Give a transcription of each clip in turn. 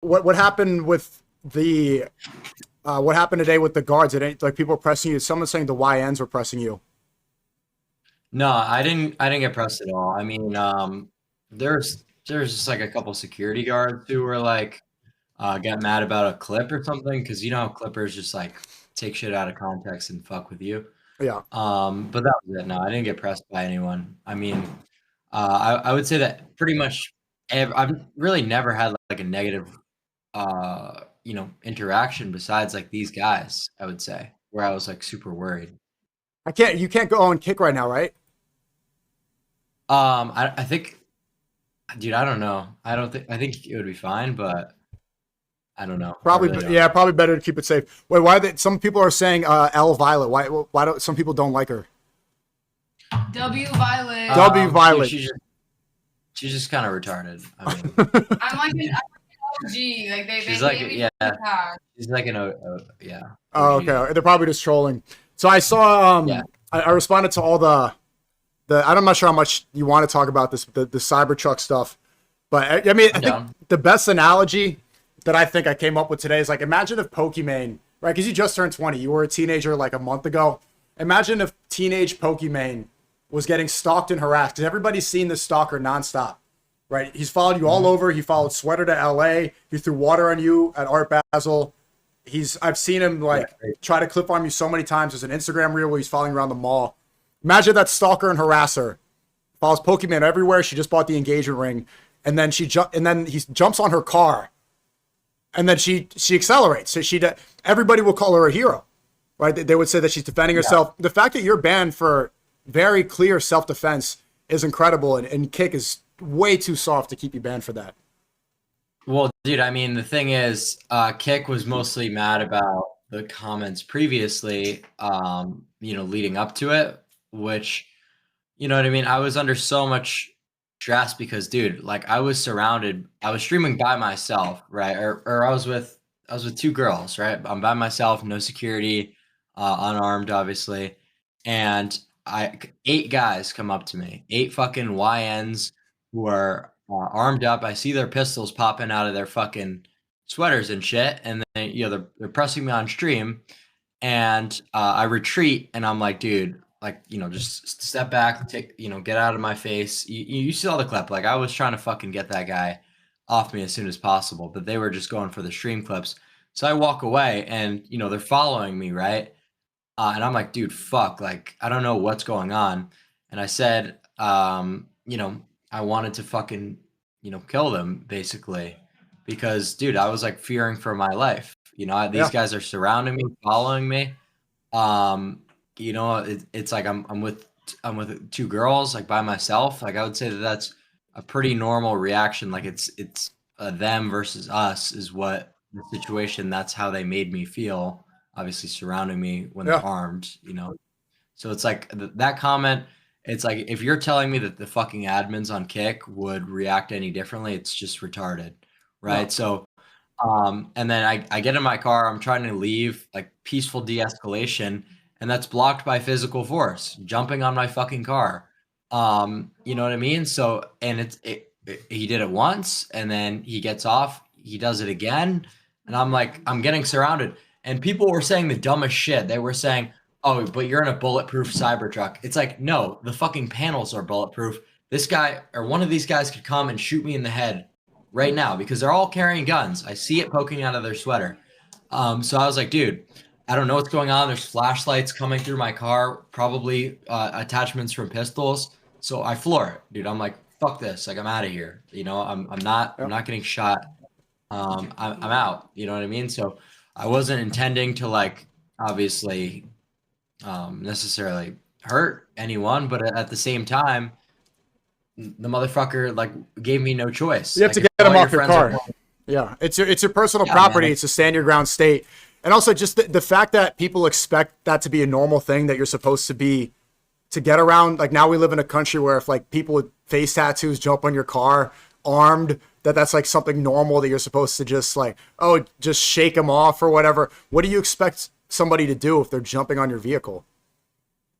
what happened with the what happened today with the guards? It ain't like people were pressing you. Someone's saying the YNs were pressing you. No, I didn't get pressed at all. I mean, there's just like a couple security guards who were like got mad about a clip or something because you know how clippers just like take shit out of context and fuck with you. Yeah. But that was it. No, I didn't get pressed by anyone. I mean, I would say that pretty much I've really never had like a negative interaction besides like these guys, I would say, where I was like super worried. I can't. You can't go on kick right now, right? I think, dude, I don't know. I think it would be fine, but I don't know. I Probably. really don't Yeah. know. Probably better to keep it safe. Wait. Why? Some people are saying L Violet. Why don't some people don't like her? W Violet. W Dude, Violet. she's just kind of retarded. I mean, I'm like an OG. Like she's they like, gave me yeah, fucking pass. she's like yeah, Oh, OG. okay. They're probably just trolling. So I saw. Yeah, I responded to all the. I'm not sure how much you want to talk about this, the Cybertruck stuff, but I mean, I I'm think down. the best analogy that I think I came up with today is like, imagine if Pokimane, right? Because you just turned 20, you were a teenager like a month ago. Imagine if teenage Pokimane was getting stalked and harassed because everybody's seen this stalker nonstop, right? He's followed you all Mhm. over. He followed Sweater to LA. He threw water on you at Art Basel. I've seen him Yeah, like try to clip farm you so many times. There's an Instagram reel where he's following around the mall. Imagine that stalker and harasser follows Pokemon everywhere. She just bought the engagement ring, and then and then he jumps on her car, and then she accelerates. So everybody will call her a hero, right? They would say that she's defending yeah. herself. The fact that you're banned for very clear self defense is incredible, and Kick is way too soft to keep you banned for that. Well, dude, I mean, the thing is, Kick was mostly mad about the comments previously, leading up to it, which, you know what I mean? I was under so much stress because, dude, like I was streaming by myself, right? Or I was with two girls, right? I'm by myself, no security, unarmed, obviously. And eight guys come up to me, eight fucking YNs who are armed up. I see their pistols popping out of their fucking sweaters and shit. And then, they're pressing me on stream. And I retreat and I'm like, dude, like, just step back, get out of my face. You saw the clip. Like, I was trying to fucking get that guy off me as soon as possible, but they were just going for the stream clips. So I walk away and, they're following me, right? And I'm like, dude, fuck, like, I don't know what's going on. And I said, I wanted to fucking, kill them basically because, dude, I was like fearing for my life. These Yeah, guys are surrounding me, following me. Um, it's like I'm with two girls, like by myself. Like I would say that that's a pretty normal reaction. Like it's them versus us is what the situation. That's how they made me feel. Obviously, surrounding me when they're yeah. armed. So it's like that comment. It's like if you're telling me that the fucking admins on Kick would react any differently, it's just retarded, No, right? So and then I get in my car, I'm trying to leave, like peaceful de-escalation, and that's blocked by physical force, jumping on my fucking car. You know what I mean? So, and he did it once, and then he gets off, he does it again, and I'm like, I'm getting surrounded. And people were saying the dumbest shit. They were saying, oh, but you're in a bulletproof Cybertruck. It's like, no, the fucking panels are bulletproof. This guy or one of these guys could come and shoot me in the head right now because they're all carrying guns. I see it poking out of their sweater. So I was like, dude, I don't know what's going on. There's flashlights coming through my car, probably attachments from pistols. So I floor it, dude. I'm like, fuck this. Like I'm out of here. I'm yeah. not getting shot. I'm out. You know what I mean? So I wasn't intending to like obviously necessarily hurt anyone, but at the same time, the motherfucker like gave me no choice. You have Like to if get him all your off your friends are car. going, Yeah, it's your personal yeah, man, property. It's a stand your ground state, and also just the fact that people expect that to be a normal thing that you're supposed to be to get around. Like now we live in a country where if like people with face tattoos jump on your car armed, that's like something normal that you're supposed to just like just shake them off or whatever. What do you expect somebody to do if they're jumping on your vehicle?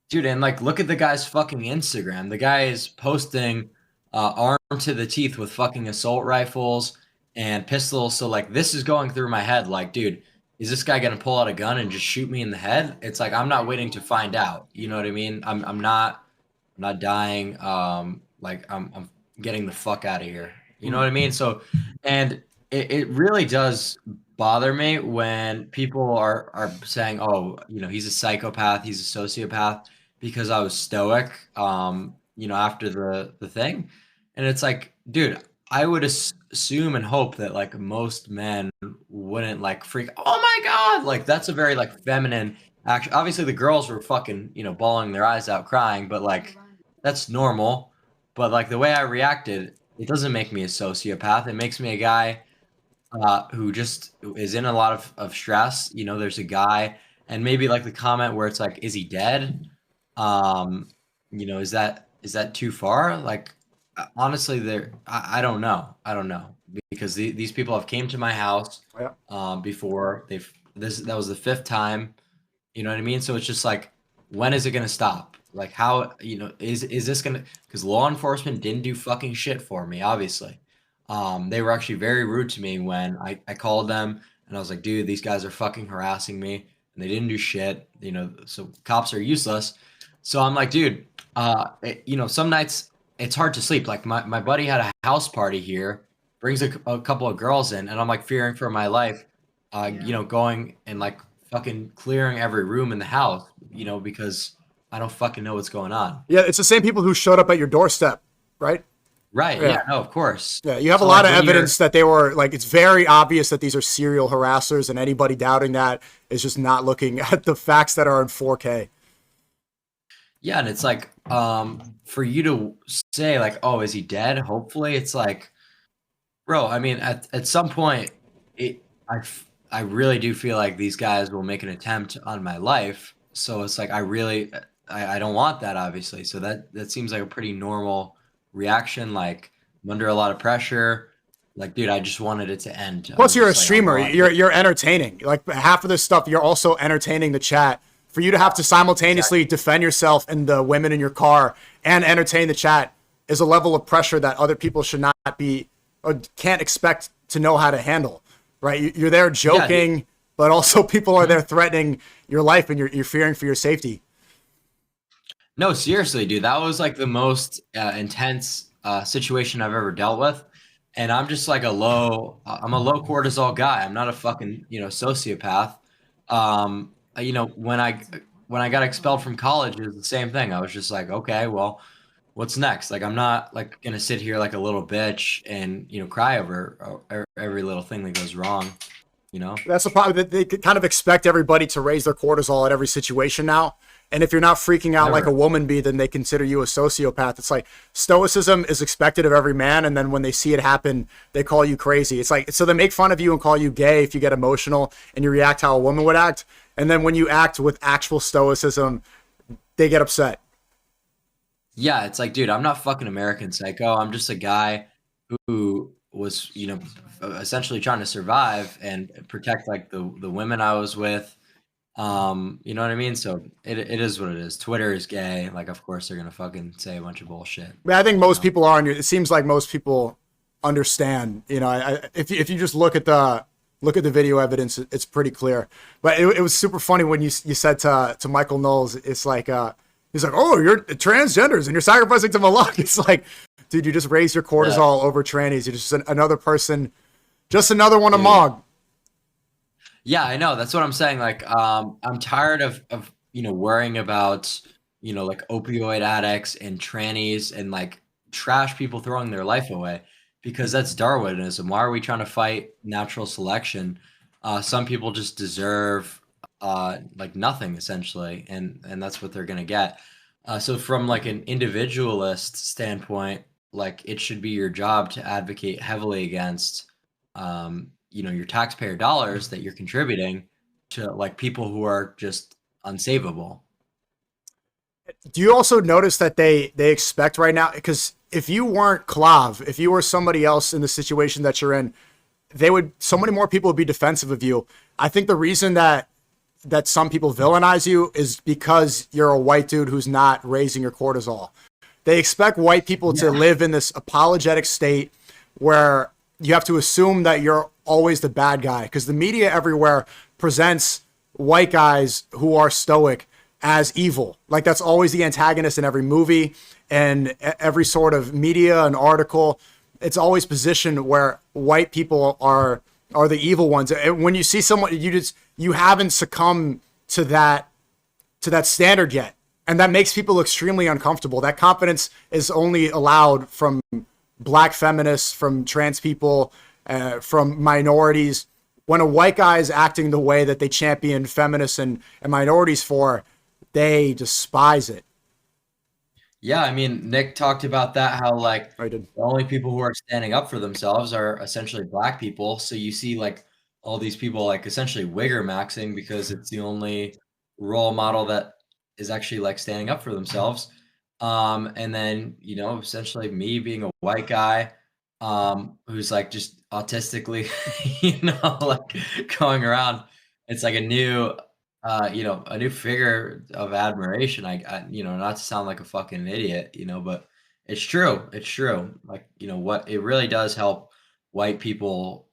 dude, and like look at the guy's fucking Instagram. The guy is posting armed to the teeth with fucking assault rifles and pistols. So like this is going through my head like, dude, is this guy gonna pull out a gun and just shoot me in the head? It's like I'm not waiting to find out. You know what I mean? I'm not dying. Like I'm getting the fuck out of here. You know what I mean? So, and it really does bother me when people are saying, oh, you know, he's a psychopath, he's a sociopath because I was stoic, you know, after the thing. And it's like, dude, I would assume and hope that like most men wouldn't like freak, oh my God, like that's a very like feminine action. Obviously the girls were fucking, you know, bawling their eyes out crying, but like that's normal. But like the way I reacted, it doesn't make me a sociopath. It makes me a guy who just is in a lot of stress. You know, there's a guy, and maybe like the comment where it's like, is he dead? You know, is that too far? Like, honestly, I don't know. I don't know because these people have came to my house before. That was the fifth time. You know what I mean? So it's just like, when is it gonna stop? Like, how, you know, is this gonna? Because law enforcement didn't do fucking shit for me, obviously. They were actually very rude to me when I called them and I was like, dude, these guys are fucking harassing me, and they didn't do shit. You know, so cops are useless. So I'm like, dude, you know, some nights it's hard to sleep. Like my buddy had a house party here, brings a couple of girls in, and I'm like fearing for my life. You know, going and like fucking clearing every room in the house, you know, because I don't fucking know what's going on. Yeah, it's the same people who showed up at your doorstep, right? Right. Yeah. No, of course. Yeah, you have So, a lot like, of when evidence that they were like, it's very obvious that these are serial harassers, and anybody doubting that is just not looking at the facts that are in 4K. Yeah, and it's like, for you to say like, oh, is he dead? Hopefully, it's like, bro. I mean, at some point, I really do feel like these guys will make an attempt on my life. So it's like I don't want that, obviously. So that seems like a pretty normal reaction. Like I'm under a lot of pressure. Like, dude, I just wanted it to end. Plus, you're a just like, streamer. You're entertaining. Like half of this stuff, you're also entertaining the chat. For you to have to simultaneously defend yourself and the women in your car and entertain the chat is a level of pressure that other people should not be or can't expect to know how to handle. Right? You're there joking, but also people are there threatening your life, and you're fearing for your safety. No, seriously, dude, that was like the most intense situation I've ever dealt with. And I'm just like I'm a low cortisol guy. I'm not a fucking, you know, sociopath. You know, when I got expelled from college, it was the same thing. I was just like, okay, well, what's next? Like, I'm not like gonna sit here like a little bitch and, you know, cry over every little thing that goes wrong. You know, That's the problem. That they kind of expect everybody to raise their cortisol at every situation now. And if you're not freaking out like a woman be, then they consider you a sociopath. It's like stoicism is expected of every man, and then when they see it happen, they call you crazy. It's like, so they make fun of you and call you gay if you get emotional and you react how a woman would act. And then when you act with actual stoicism, they get upset. yeah, it's like, dude, I'm not fucking American Psycho. I'm just a guy who was, you know, essentially trying to survive and protect like the women I was with. You know what I mean? So it is what it is. Twitter is gay. Like, of course they're gonna fucking say a bunch of bullshit. I think most people are. It seems like most people understand. You know, if you just look at the video evidence, it's pretty clear. But it was super funny when you said to Michael Knowles, it's like he's like, oh, you're transgenders and you're sacrificing to Malak. It's like, dude, you just raise your cortisol over trannies. You're just another person, just another one of Mog. Yeah, I know. That's what I'm saying. Like, I'm tired of you know, worrying about, you know, like opioid addicts and trannies and like trash people throwing their life away, because that's Darwinism. Why are we trying to fight natural selection? Some people just deserve like nothing essentially, and that's what they're gonna get. So from like an individualist standpoint, like it should be your job to advocate heavily against you know, your taxpayer dollars that you're contributing to like people who are just unsavable. Do you also notice that they expect right now, because if you weren't Clav, if you were somebody else in the situation that you're in, so many more people would be defensive of you. I think the reason that some people villainize you is because you're a white dude who's not raising your cortisol. They expect white people to live in this apologetic state where you have to assume that you're always the bad guy, because the media everywhere presents white guys who are stoic as evil. Like that's always the antagonist in every movie and every sort of media and article. It's always positioned where white people are the evil ones. And when you see someone, you haven't succumbed to that standard yet. And that makes people extremely uncomfortable. That confidence is only allowed from black feminists, from trans people, from minorities. When a white guy is acting the way that they champion feminists and minorities for, they despise it. Yeah, I mean, Nick talked about that, how like I did. the only people who are standing up for themselves are essentially black people. So you see like all these people like essentially wigger maxing because it's the only role model that is actually like standing up for themselves. And then, you know, essentially me being a white guy, who's like just autistically, you know, like going around, it's like a new, you know, a new figure of admiration. I, you know, not to sound like a fucking idiot, you know, but it's true. It's true. Like, you know, what it really does help white people,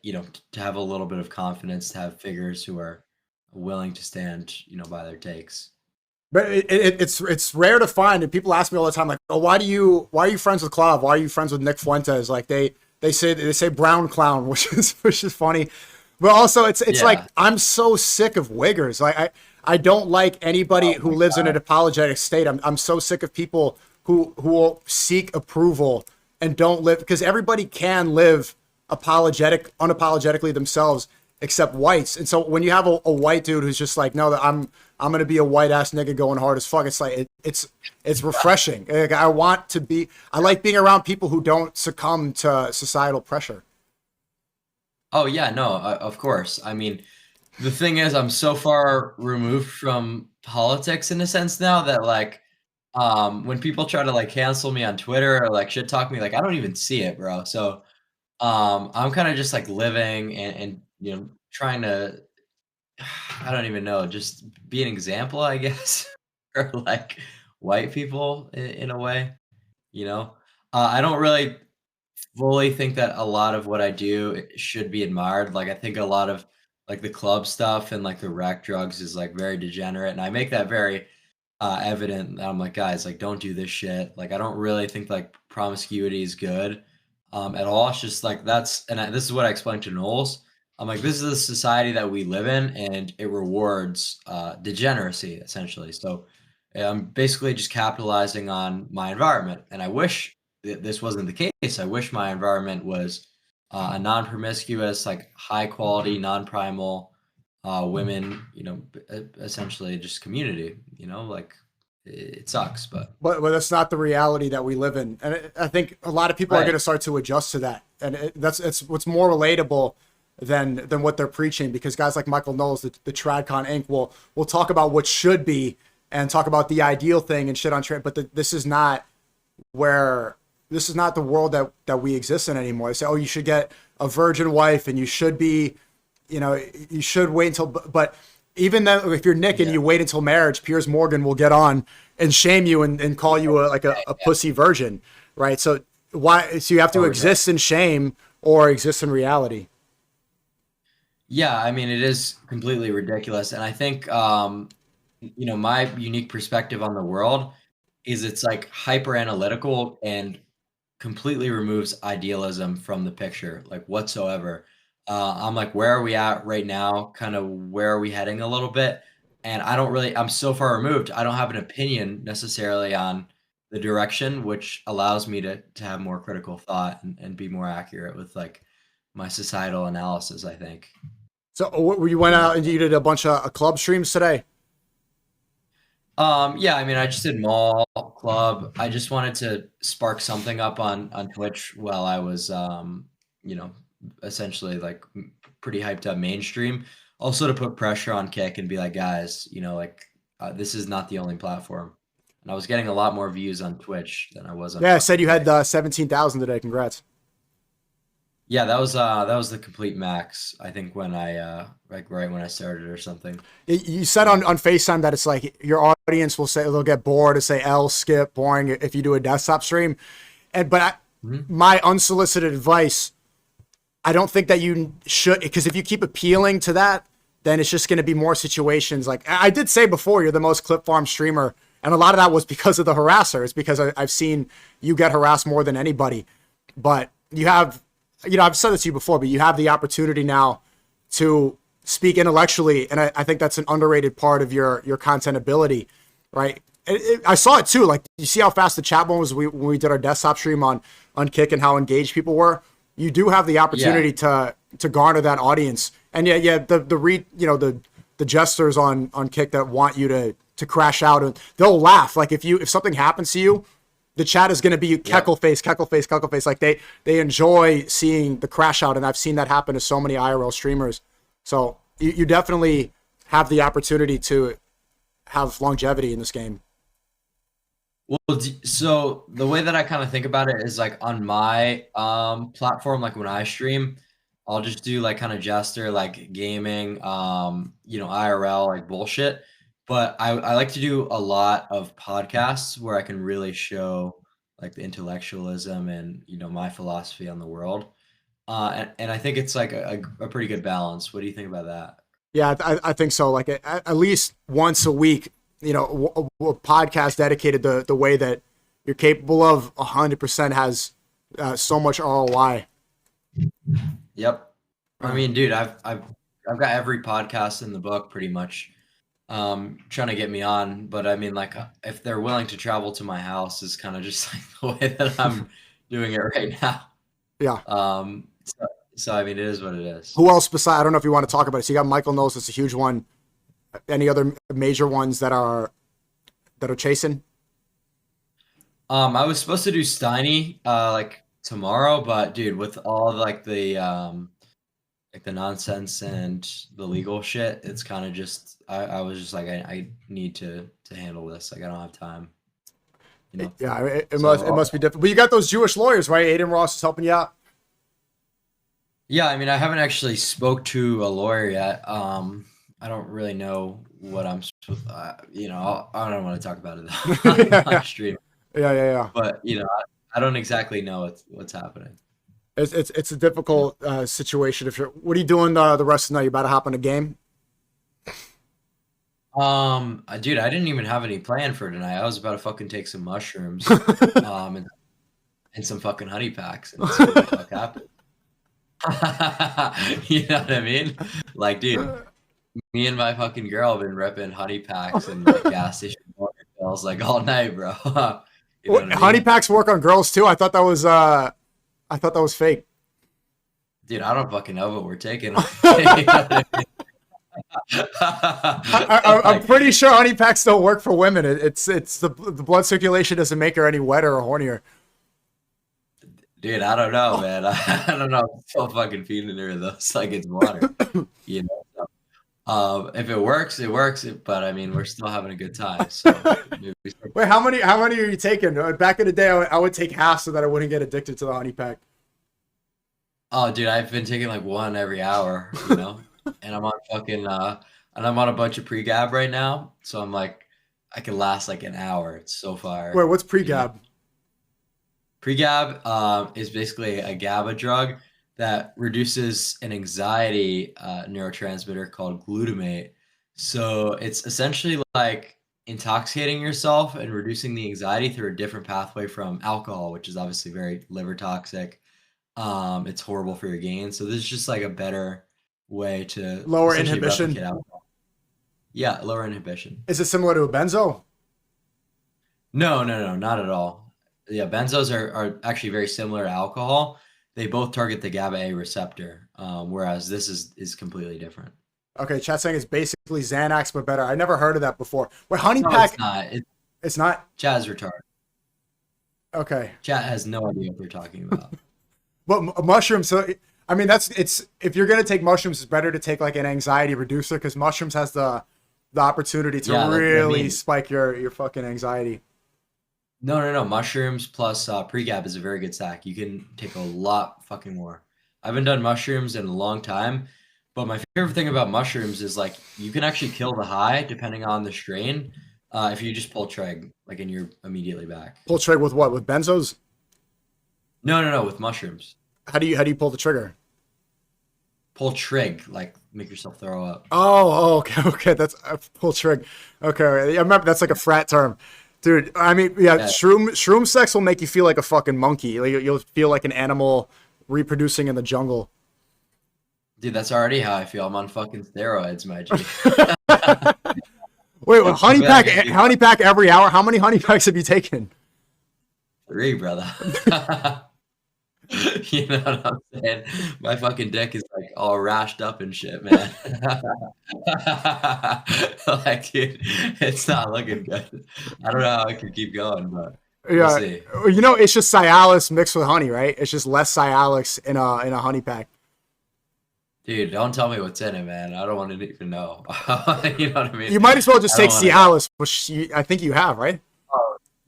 you know, to have a little bit of confidence, to have figures who are willing to stand, you know, by their takes. But it's rare to find, and people ask me all the time, like, oh, why are you friends with Clav? Why are you friends with Nick Fuentes? Like they say brown clown, which is funny. But also it's like I'm so sick of wiggers. Like I don't like anybody who lives in an apologetic state. I'm so sick of people who will seek approval and don't live, because everybody can live unapologetically themselves except whites. And so when you have a white dude who's just like, no, that I'm gonna be a white ass nigga going hard as fuck, it's like it's refreshing. Like, I like being around people who don't succumb to societal pressure. Oh yeah, no, of course. I mean, the thing is, I'm so far removed from politics in a sense now that like, when people try to like cancel me on Twitter or like shit talk me, like I don't even see it, bro. So, I'm kind of just like living and you know trying to, I don't even know, just be an example, I guess, for like white people in a way, you know. I don't really fully think that a lot of what I do should be admired. Like I think a lot of like the club stuff and like the rec drugs is like very degenerate, and I make that very evident. That I'm like, guys, like don't do this shit. Like I don't really think like promiscuity is good at all. It's just like this is what I explained to Knowles. I'm like, this is the society that we live in, and it rewards degeneracy essentially. So I'm basically just capitalizing on my environment, and I wish this wasn't the case. I wish my environment was a non-promiscuous, like high quality, non-primal women, you know, essentially just community, you know, like it sucks, but that's not the reality that we live in. And I think a lot of people are going to start to adjust to that. And it's what's more relatable than what they're preaching, because guys like Michael Knowles, the Tradcon Inc. will talk about what should be and talk about the ideal thing and shit on trade. But this is not the world that we exist in anymore. They say, oh, you should get a virgin wife and you should be, you know, you should wait until, but even then, if you're Nick and you wait until marriage, Piers Morgan will get on and shame you and call you a pussy virgin, right? So you have to exist in shame or exist in reality. Yeah, I mean, it is completely ridiculous. And I think, you know, my unique perspective on the world is it's like hyper analytical and completely removes idealism from the picture, like whatsoever. I'm like, where are we at right now? Kind of where are we heading a little bit? And I'm so far removed. I don't have an opinion necessarily on the direction, which allows me to have more critical thought and be more accurate with like my societal analysis, I think. So you went out and you did a bunch of club streams today? Yeah, I mean, I just did mall, club. I just wanted to spark something up on Twitch while I was, you know, essentially like pretty hyped up mainstream. Also to put pressure on Kick and be like, guys, you know, like this is not the only platform. And I was getting a lot more views on Twitch than I was on. Yeah, I said you had 17,000 today. Congrats. Yeah, that was the complete max. I think when I like right when I started or something. You said on FaceTime that it's like your audience will say they'll get bored and say L skip boring if you do a desktop stream, but my unsolicited advice I don't think that you should, because if you keep appealing to that, then it's just going to be more situations. Like I did say before, you're the most clip farm streamer. And a lot of that was because of the harasser. It's because I've seen you get harassed more than anybody. But you have, I've said this to you before, but you have the opportunity now to speak intellectually. And I think that's an underrated part of your content ability, right? I saw it too. Like, you see how fast the chat was when we did our desktop stream on Kick and how engaged people were. You do have the opportunity to garner that audience. And the jesters on Kick that want you to crash out, and they'll laugh. Like if something happens to you, the chat is going to be keckle face. Like they enjoy seeing the crash out, and I've seen that happen to so many IRL streamers. So you definitely have the opportunity to have longevity in this game. Well, so the way that I kind of think about it is like on my platform, like when I stream, I'll just do like kind of jester, like gaming, IRL, like bullshit. But I like to do a lot of podcasts where I can really show like the intellectualism and, my philosophy on the world. And I think it's like a pretty good balance. What do you think about that? Yeah, I think so. Like at least once a week, a podcast dedicated the way that you're capable of 100% has so much ROI. Yep. I mean, dude, I've got every podcast in the book pretty much trying to get me on, but I mean, like if they're willing to travel to my house is kind of just like the way that I'm doing it right now. Yeah. So I mean, it is what it is. Who else besides, I don't know if you want to talk about it. So you got Michael Knowles, that's a huge one. Any other major ones that are chasing? I was supposed to do Steiny like tomorrow, but dude, with all like the nonsense and the legal shit, it's kind of just I was just like I need to handle this. Like I don't have time. Yeah, it must be different. But you got those Jewish lawyers, right? Aiden Ross is helping you out. Yeah, I mean, I haven't actually spoke to a lawyer yet. I don't really know what I'm supposed. I don't want to talk about it on stream. Yeah. But I don't exactly know what's happening. It's a difficult situation. What are you doing the rest of the night? You about to hop on a game? Dude, I didn't even have any plan for tonight. I was about to fucking take some mushrooms, and some fucking honey packs and see what the fuck happened. You know what I mean? Like, dude, me and my fucking girl have been repping honey packs and like gas station pills like all night, bro. Honey packs work on girls too. I thought that was fake. Dude, I don't fucking know what we're taking. I'm pretty sure honey packs don't work for women. It's the blood circulation doesn't make her any wetter or hornier. Dude, I don't know, man. I don't know. I'm still fucking feeding her those like it's water. So, if it works, it works. But I mean, we're still having a good time. So wait, how many are you taking? Back in the day, I would take half so that I wouldn't get addicted to the honey pack. Oh, dude, I've been taking like one every hour, and I'm on fucking and I'm on a bunch of pre-gab right now. So I'm like, I can last like an hour. It's so far. Wait, what's pre-gab? Pre-gab is basically a GABA drug that reduces an anxiety neurotransmitter called glutamate. So it's essentially like intoxicating yourself and reducing the anxiety through a different pathway from alcohol, which is obviously very liver toxic. It's horrible for your gains. So this is just like a better way to lower inhibition. Yeah, lower inhibition. Is it similar to a benzo? No, not at all. Yeah, benzos are actually very similar to alcohol. They both target the GABA A receptor, whereas this is completely different. Okay, chat saying it's basically Xanax but better. I never heard of that before. Wait, honey pack? It's not. It's not. Chat is retarded. Okay. Chat has no idea what they're talking about. But mushrooms. So I mean, if you're gonna take mushrooms, it's better to take like an anxiety reducer because mushrooms has the opportunity to really spike your fucking anxiety. No. Mushrooms plus pre-gab is a very good stack. You can take a lot fucking more. I haven't done mushrooms in a long time, but my favorite thing about mushrooms is like you can actually kill the high depending on the strain if you just pull treg, like and you're immediately back. Pull treg with what? With benzos? No, with mushrooms. How do you pull the trigger? pull trig, like make yourself throw up. Oh, okay. That's a pull trig. Okay, I remember that's like a frat term, dude. I mean, yeah, Yeah. shroom sex will make you feel like a fucking monkey. Like, you'll feel like an animal reproducing in the jungle. Dude, that's already how I feel. I'm on fucking steroids, my G. Wait, honey pack, Yeah, dude. honey pack every hour. How many honey packs have you taken? 3, brother. You know what I'm saying? My fucking dick is like all rashed up and shit, man. Like, dude, it's not looking good. I don't know how I can keep going, but we'll Yeah, see. you know, it's just Cialis mixed with honey, right? It's just less Cialis in a honey pack. Dude, don't tell me what's in it, man. I don't want to even know. You know what I mean? You might as well just I take don't wanna- Cialis, which I think you have, right?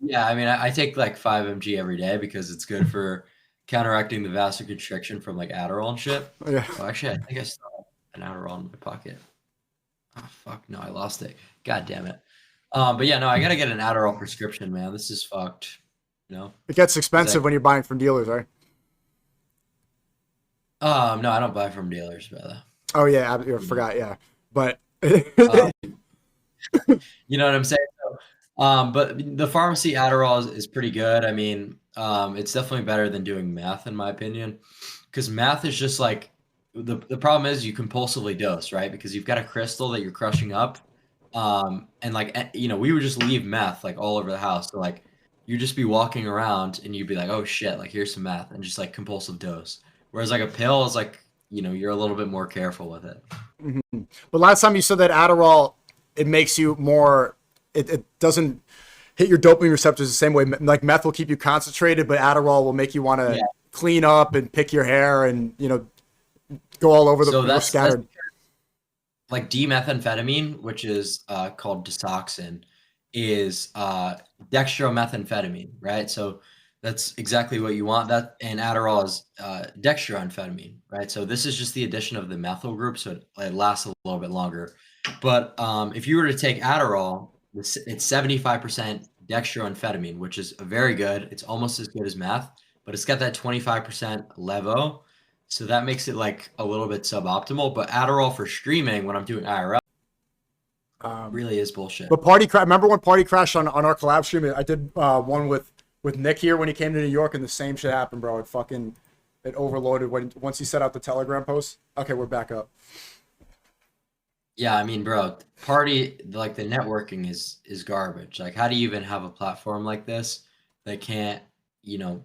Yeah, I mean, I take like 5 mg every day because it's good for counteracting the vasoconstriction from like Adderall and shit. Yeah. Oh, actually, I think I still have an Adderall in my pocket. Oh, fuck. No, I lost it. God damn it. But yeah, no, I got to get an Adderall prescription, man. This is fucked. You know? It gets expensive Exactly. when you're buying from dealers, right? No, I don't buy from dealers, brother. Oh yeah, I forgot. Yeah, but Um, You know what I'm saying? So, but the pharmacy Adderall is pretty good. I mean, it's definitely better than doing meth, in my opinion, because meth is just like the problem is you compulsively dose, right? Because you've got a crystal that you're crushing up, and like you know, we would just leave meth like all over the house. So like you'd just be walking around and you'd be like, oh shit, like here's some meth, and just like compulsive dose. Whereas like a pill is like, you know, you're a little bit more careful with it. but last time you said that Adderall, it makes you more. It doesn't hit your dopamine receptors the same way. Like meth will keep you concentrated, but Adderall will make you want to Yeah. clean up and pick your hair and go all over the So you're that's scattered. like demethamphetamine, which is called Disoxin, is dextromethamphetamine, right? So that's exactly what you want. That and Adderall is dextroamphetamine, right? So this is just the addition of the methyl group, so it lasts a little bit longer. But if you were to take Adderall, it's 75% dextroamphetamine, which is very good. It's almost as good as meth, but it's got that 25% levo. So that makes it like a little bit suboptimal. But Adderall for streaming when I'm doing IRL really is bullshit. But remember when Party Crash on our collab stream? I did one with Nick here when he came to New York, and the same shit happened, bro. It overloaded once he set out the Telegram post. Okay, we're back up. Yeah, I mean, bro, party like the networking is garbage. Like, how do you even have a platform like this that can't, you know,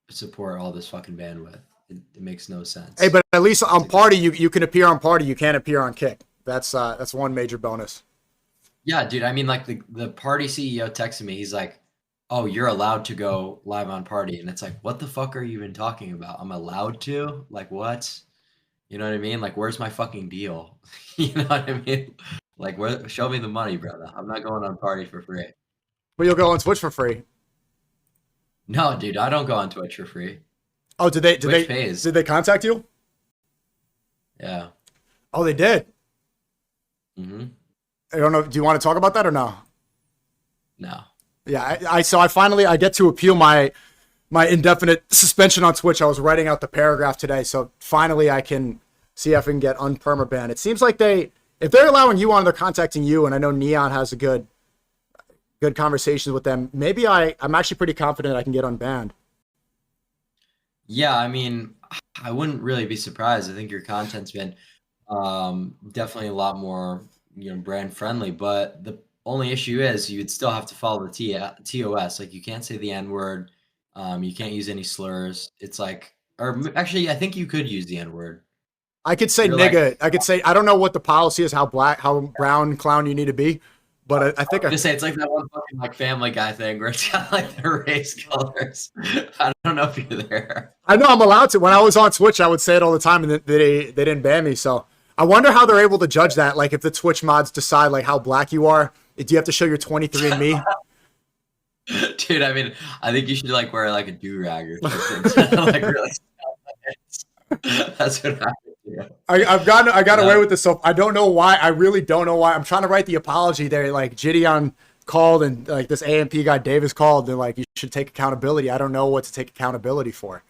support all this fucking bandwidth? It makes no sense. Hey, but at least on Party, you can appear on Party. You can't appear on Kick. That's one major bonus. Yeah, dude. I mean, like the party CEO texted me. He's like, "Oh, you're allowed to go live on Party," and it's like, "What the fuck are you even talking about? I'm allowed to? Like, what? You know what I mean? Like, where's my fucking deal? You know what I mean? Like, show me the money, brother. I'm not going on Party for free. But you'll go on Twitch for free. No, dude, I don't go on Twitch for free. Oh, did Twitch pays. they contact you? Yeah. Oh, they did. Mm-hmm. I don't know. Do you want to talk about that or no? No. Yeah, so I finally get to appeal my indefinite suspension on Twitch. I was writing out the paragraph today, so finally I can see if I can get unpermabanned. It seems like if they're allowing you on, they're contacting you, and I know Neon has a good conversations with them. Maybe I'm actually pretty confident I can get unbanned. Yeah, I mean, I wouldn't really be surprised. I think your content's been definitely a lot more, you know, brand friendly. But the only issue is you'd still have to follow the TOS. Like, you can't say the N word. You can't use any slurs. It's like, or actually, I think you could use the N word. I could say You're nigga. like- I could say, I don't know what the policy is, how brown clown you need to be, but I think I say it's like that one fucking like Family Guy thing where it's got like the race colors. I don't know if you're there. I know I'm allowed to. When I was on Twitch, I would say it all the time, and they didn't ban me. So I wonder how they're able to judge that. Like, if the Twitch mods decide like how black you are, do you have to show your 23andMe? Dude, I mean, I think you should like wear like a do-rag or something. Like, really. That's what happened. Yeah. I got away with this, so I don't know why. I really don't know why. I'm trying to write the apology there. Like, Gideon called, and like this AMP guy Davis called, and like, you should take accountability. I don't know what to take accountability for.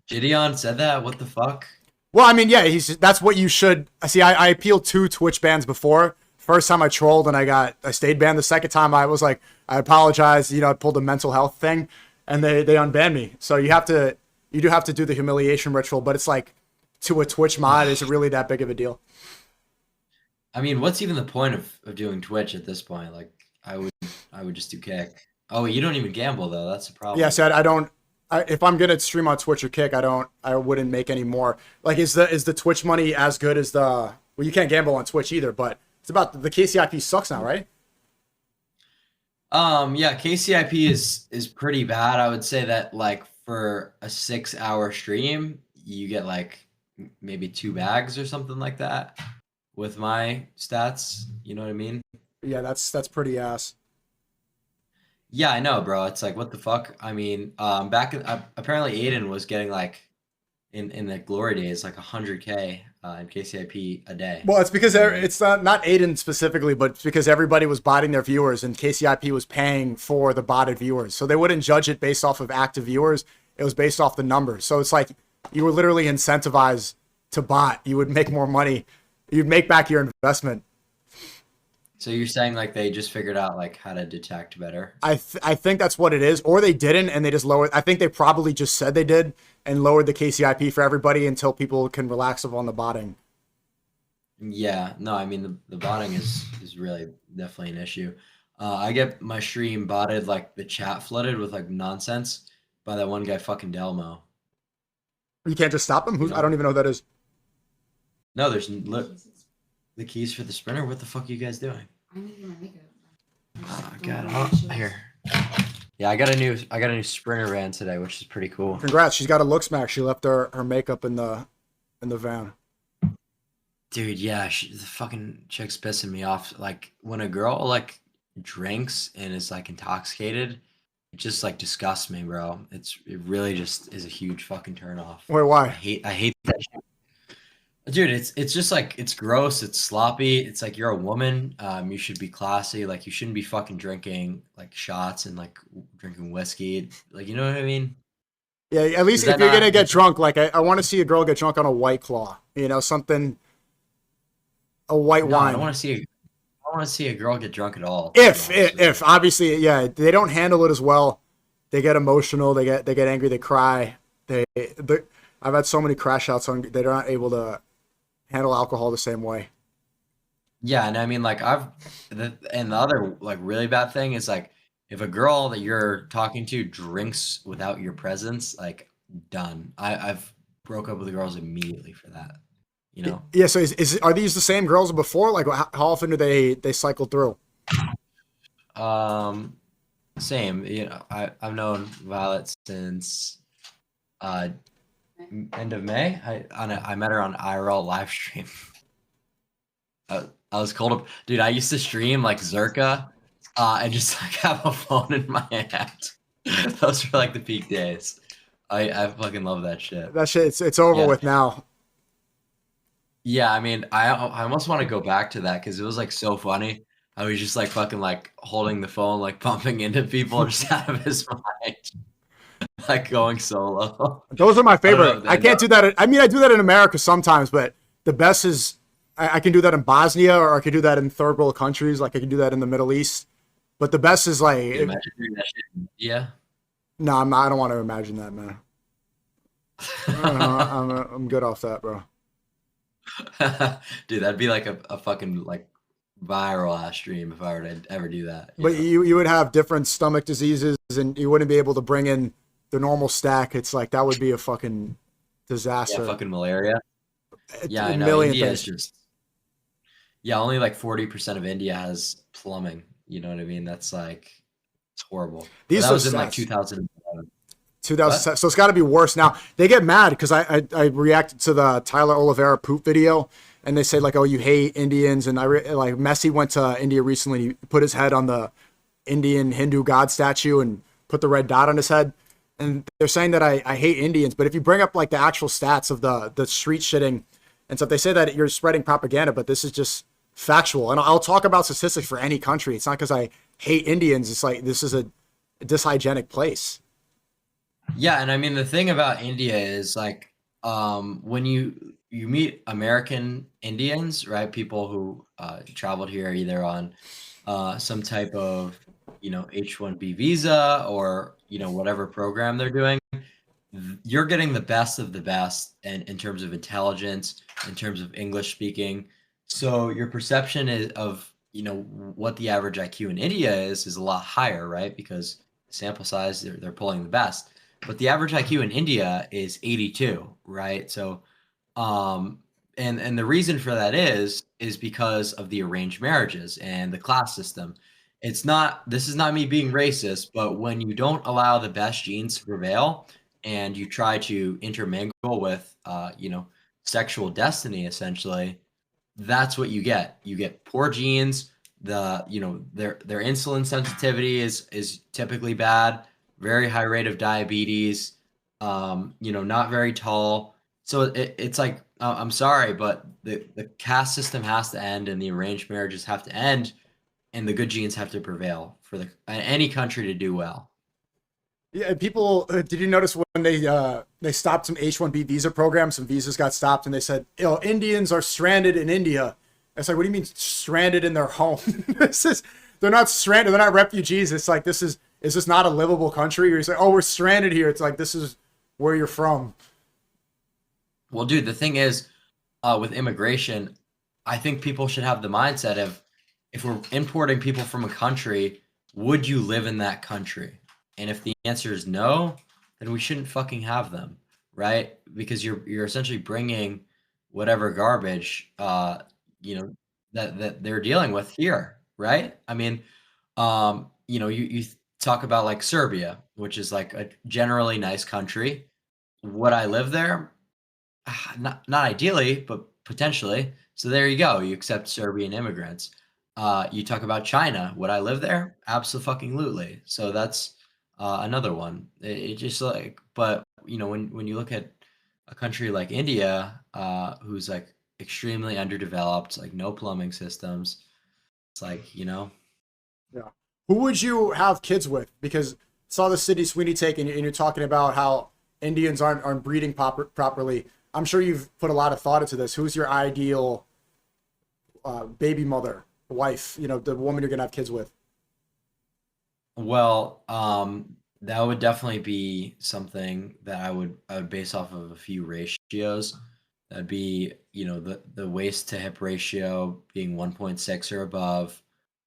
Gideon said that? What the fuck? Well, I mean, yeah, that's what you should see. I appealed 2 Twitch bans before. First time I trolled and I stayed banned. The second time I was like, I apologize. I pulled a mental health thing, and they unbanned me. So you do have to do the humiliation ritual, but it's like to a Twitch mod, is it really that big of a deal? I mean, what's even the point of doing Twitch at this point? Like, I would just do Kick. Oh, you don't even gamble though. That's the problem. Yeah, so I don't. If I'm gonna stream on Twitch or Kick, I wouldn't make any more. Like, is the Twitch money as good as the? Well, you can't gamble on Twitch either, but it's about the KCIP sucks now, right? Yeah, KCIP is pretty bad. I would say that like for a 6-hour stream, you get like maybe 2 bags or something like that. With my stats, you know what I mean? Yeah, that's pretty ass. Yeah, I know, bro. It's like, what the fuck? I mean, apparently Aiden was getting like in the glory days like 100K in KCIP a day. Well, it's because it's not Aiden specifically, but it's because everybody was botting their viewers, and KCIP was paying for the botted viewers, so they wouldn't judge it based off of active viewers. It was based off the numbers. So it's like you were literally incentivized to bot. You would make more money. You'd make back your investment. So you're saying like they just figured out like how to detect better? I think that's what it is, or they didn't and they just lowered. I think they probably just said they did and lowered the KCIP for everybody until people can relax on the botting. Yeah, no, I mean the botting is really definitely an issue. I get my stream botted, like the chat flooded with like nonsense by that one guy fucking Delmo. You can't just stop him? I don't even know who that is. No, look, the keys for the sprinter. What the fuck are you guys doing? I need my makeup. Oh god, here. Yeah, I got a new sprinter van today, which is pretty cool. Congrats, she's got a look smack. She left her makeup in the van. Dude, yeah, the fucking chick's pissing me off. Like when a girl like drinks and is like intoxicated, it just like disgusts me, bro. It really just is a huge fucking turn off. Wait, why? I hate that shit. Dude, it's just like it's gross, it's sloppy. It's like you're a woman. You should be classy. Like you shouldn't be fucking drinking like shots and like drinking whiskey. Like, you know what I mean? Yeah, at least if you're gonna get drunk, like I want to see a girl get drunk on a White Claw. Something, a white wine. I don't want to see a girl get drunk at all. If obviously, yeah, they don't handle it as well. They get emotional. They get angry. They cry. I've had so many crash outs on. They're not able to handle alcohol the same way. Yeah, and I mean, like the other like really bad thing is like if a girl that you're talking to drinks without your presence, like done. I've broke up with the girls immediately for that. Yeah. So are these the same girls as before? Like how often do they cycle through? Same. I've known Violet since end of May. I met her on IRL live stream. I was cold up, dude. I used to stream like Zerka, and just like have a phone in my hand. Those were like the peak days. I fucking love that shit. That shit, it's over with now. Yeah, I mean, I almost want to go back to that because it was like so funny. I was just like fucking like holding the phone, like bumping into people just out of his mind. Like going solo. Those are my favorite. I can't do that. I mean, I do that in America sometimes, but the best is I can do that in Bosnia, or I can do that in third world countries. Like I can do that in the Middle East. But the best is like, imagine doing that shit in India? No, I don't want to imagine that, man. I'm good off that, bro. Dude, that'd be like a fucking like viral ass stream if I were to ever do that. But you would have different stomach diseases, and you wouldn't be able to bring in the normal stack. It's like that would be a fucking disaster. Yeah, fucking malaria. Yeah, I know. Million India things. is just. Yeah, only like 40% of India has plumbing. You know what I mean? That's like it's horrible. These that are was in stats. like 2011. 2007. So it's got to be worse now. They get mad because I reacted to the Tyler Oliveira poop video, and they said like, oh, you hate Indians, and like Messi went to India recently. He put his head on the Indian Hindu god statue and put the red dot on his head, and they're saying that I hate Indians. But if you bring up like the actual stats of the street shitting and stuff, they say that you're spreading propaganda, but this is just factual. And I'll talk about statistics for any country. It's not because I hate Indians. It's like this is a dyshygienic place. Yeah, and I mean the thing about India is like when you meet American Indians, right? People who traveled here either on some type of H-1B visa or whatever program they're doing. You're getting the best of the best in terms of intelligence, in terms of English speaking. So your perception of what the average IQ in India is a lot higher, right? Because sample size, they're pulling the best. But the average IQ in India is 82, right? So and the reason for that is because of the arranged marriages and the class system. This is not me being racist, but when you don't allow the best genes to prevail and you try to intermingle with sexual destiny, essentially, that's what you get. You get poor genes. Their insulin sensitivity is typically bad. Very high rate of diabetes. Not very tall. So it's like I'm sorry, but the caste system has to end, and the arranged marriages have to end, and the good genes have to prevail for any country to do well. Yeah, people. Did you notice when they stopped some H-1B visa programs? Some visas got stopped, and they said, Indians are stranded in India. It's like, what do you mean stranded in their home? They're not stranded. They're not refugees. It's like, is this not a livable country? Or you say, oh, we're stranded here. It's like, this is where you're from. Well, dude, the thing is, with immigration, I think people should have the mindset of, if we're importing people from a country, would you live in that country? And if the answer is no, then we shouldn't fucking have them, right? Because you're essentially bringing whatever garbage, that they're dealing with here, right? I mean, you talk about like Serbia, which is like a generally nice country. Would I live there? Not ideally, but potentially. So there you go. You accept Serbian immigrants. You talk about China. Would I live there? Absolutely. So that's another one. It just like, but when you look at a country like India, who's like extremely underdeveloped, like no plumbing systems, it's like Yeah. Who would you have kids with? Because I saw the Sydney Sweeney take, and you're talking about how Indians aren't breeding properly. I'm sure you've put a lot of thought into this. Who's your ideal baby mother, wife? The woman you're gonna have kids with. Well, that would definitely be something that I would base off of a few ratios. That'd be, the waist to hip ratio being 1.6 or above.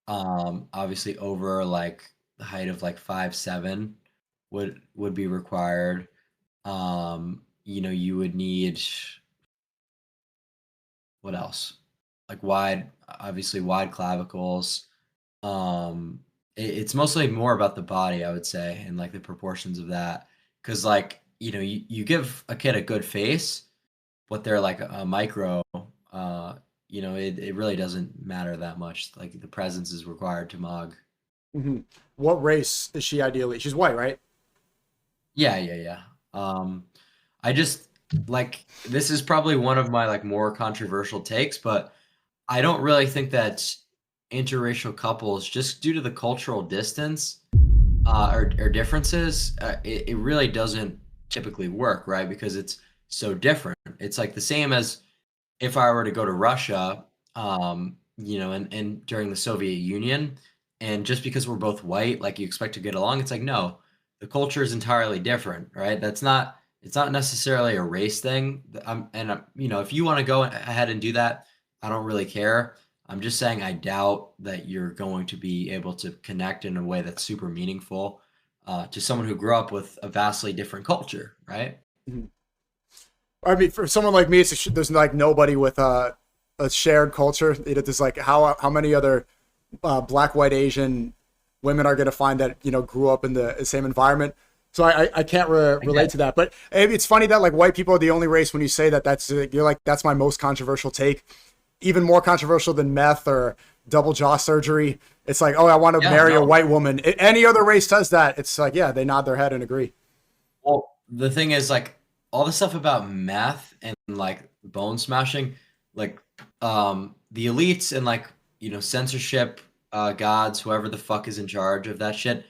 Obviously over like the height of like 5'7" would be required. You would need, what else? Like obviously wide clavicles. It's mostly more about the body, I would say, and like the proportions of that. Because like, you give a kid a good face, but they're like a micro, it really doesn't matter that much. Like the presence is required to mug. Mm-hmm. What race is she ideally? She's white, right? Yeah. I just like, this is probably one of my like more controversial takes, but I don't really think that interracial couples, just due to the cultural distance or differences, it really doesn't typically work, right? Because it's so different. It's like the same as if I were to go to Russia, and during the Soviet Union, and just because we're both white, like you expect to get along, it's like, no, the culture is entirely different, right? It's not necessarily a race thing. If you want to go ahead and do that, I don't really care. I'm just saying I doubt that you're going to be able to connect in a way that's super meaningful to someone who grew up with a vastly different culture, right? Mm-hmm. I mean, for someone like me, there's like nobody with a shared culture. There's like how many other Black, white, Asian women are going to find that grew up in the same environment. So I can't relate to that. But it's funny that like white people are the only race. When you say that, you're like, that's my most controversial take. Even more controversial than meth or double jaw surgery. It's like, oh, I want to marry a white woman. Any other race does that, it's like, yeah, they nod their head and agree. Well, the thing is, like, all the stuff about meth and like bone smashing, like the elites and like censorship gods, whoever the fuck is in charge of that shit,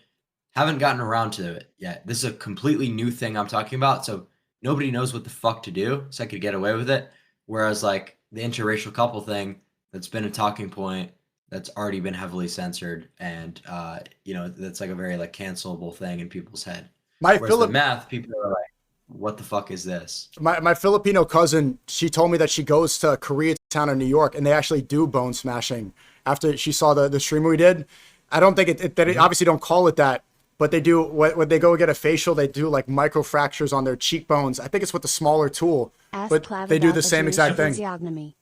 haven't gotten around to it yet. This is a completely new thing I'm talking about, so nobody knows what the fuck to do, so I could get away with it. Whereas like the interracial couple thing, that's been a talking point that's already been heavily censored, and that's like a very like cancelable thing in people's head. My Whereas the Philip, meth, people are like, what the fuck is this? my Filipino cousin, she told me that she goes to Koreatown in New York, and they actually do bone smashing after she saw the stream we did. I don't think they obviously don't call it that, but they do when they go get a facial, they do like micro fractures on their cheekbones. I think it's with a smaller tool, but they do the same exact thing.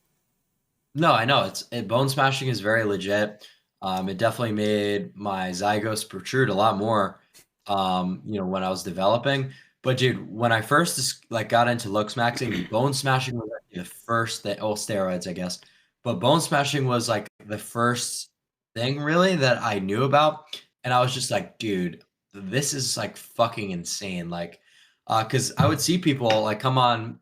No, I know bone smashing is very legit. It definitely made my zygos protrude a lot more, when I was developing. But dude, when I first like got into look smashing, bone smashing was like the first thing. Oh, steroids, I guess. But bone smashing was like the first thing really that I knew about, and I was just like, dude, this is like fucking insane. Like, because I would see people like come on,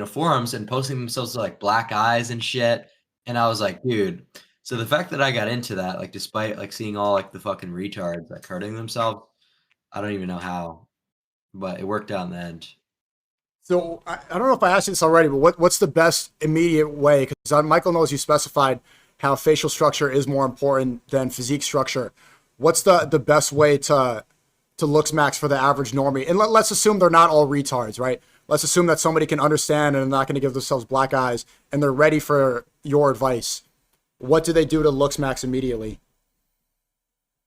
forums and posting themselves with like black eyes and shit, and I was like, dude. So the fact that I got into that, like, despite like seeing all like the fucking retards like hurting themselves, I don't even know how, but it worked out in the end. So I don't know if I asked you this already, but what's the best immediate way? Because Michael knows you specified how facial structure is more important than physique structure. What's the best way to looks max for the average normie? And let's assume they're not all retards, right? Let's assume that somebody can understand and not going to give themselves black eyes, and they're ready for your advice. What do they do to looks max immediately?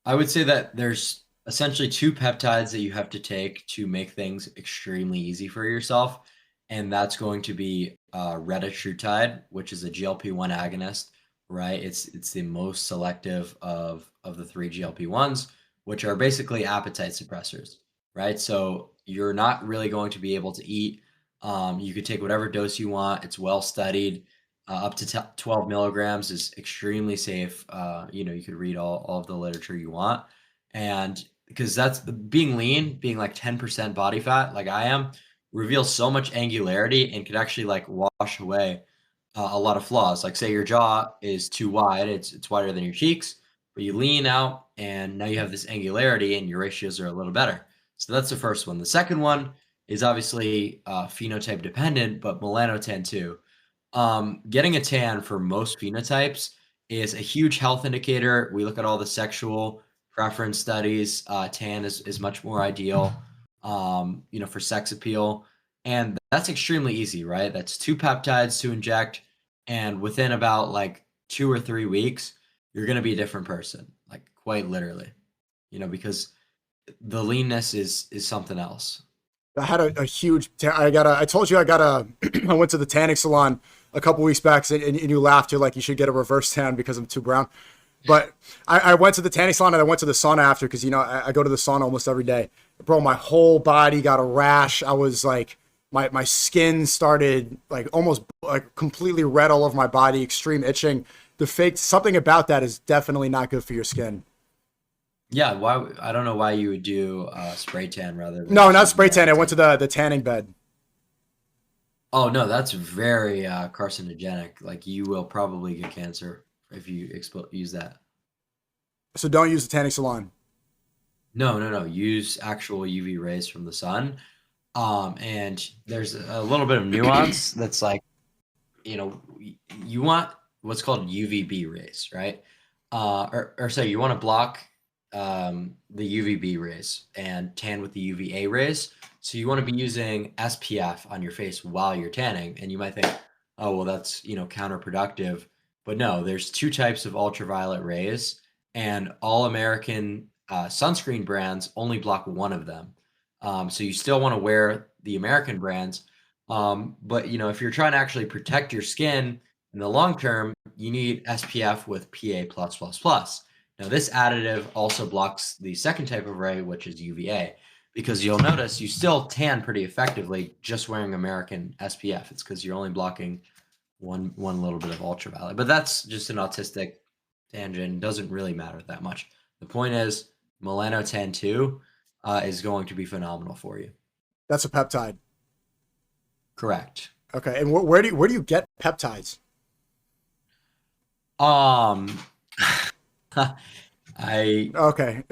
I would say that there's essentially two peptides that you have to take to make things extremely easy for yourself. And that's going to be retatrutide, which is a GLP-1 agonist, right? It's the most selective of the three GLP-1s, which are basically appetite suppressors, right? So you're not really going to be able to eat. You could take whatever dose you want. It's well studied. Up to 12 milligrams is extremely safe. You could read all of the literature you want. And because that's being lean, being like 10% body fat, like I am, reveals so much angularity and could actually like wash away a lot of flaws. Like say your jaw is too wide, it's wider than your cheeks, but you lean out and now you have this angularity and your ratios are a little better. So that's the first one. The second one is obviously phenotype dependent, but melanotan too. Getting a tan for most phenotypes is a huge health indicator. We look at all the sexual preference studies. Tan is much more ideal, for sex appeal. And that's extremely easy, right? That's 2 peptides to inject. And within about like 2 or 3 weeks, you're going to be a different person, like quite literally, because the leanness is something else. I had a huge. I told you I went to the tanning salon a couple weeks back, and you laughed. You're like, you should get a reverse tan because I'm too brown. But I went to the tanning salon and I went to the sauna after because I go to the sauna almost every day. Bro, my whole body got a rash. I was like, my skin started like almost like completely red all over my body, extreme itching. Something about that is definitely not good for your skin. Yeah, why? I don't know why you would do spray tan rather than No, not spray tan. I went to the tanning bed. Oh no, that's very carcinogenic. Like you will probably get cancer if you use that. So don't use the tanning salon. No. Use actual UV rays from the sun. And there's a little bit of nuance that's like, you want what's called UVB rays, right? Or say you want to block the UVB rays and tan with the UVA rays. So you want to be using SPF on your face while you're tanning. And you might think, oh, well, that's, counterproductive. But no, there's 2 types of ultraviolet rays, and all American sunscreen brands only block one of them. So you still want to wear the American brands. But, if you're trying to actually protect your skin in the long term, you need SPF with PA+++. Now, this additive also blocks the second type of ray, which is UVA, because you'll notice you still tan pretty effectively just wearing American SPF. It's because you're only blocking one little bit of ultraviolet. But that's just an autistic tangent. Doesn't really matter that much. The point is, melanotan 2 is going to be phenomenal for you. That's a peptide. Correct. Okay, and where do you get peptides? Okay,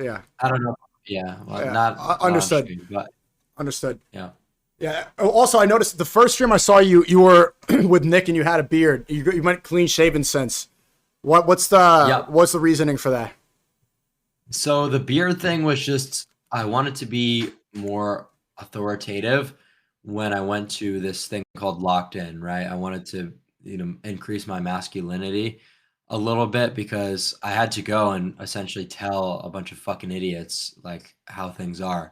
yeah. I don't know. Yeah, well, Yeah, not understood. stream, but Understood. yeah. Yeah. Also, I noticed the first stream I saw you, you were with Nick and you had a beard. You went clean shaven since. What's Yep. the reasoning for that? So the beard thing was just I wanted to be more authoritative when I went to this thing called Locked In, right? I wanted to, increase my masculinity a little bit because I had to go and essentially tell a bunch of fucking idiots like how things are,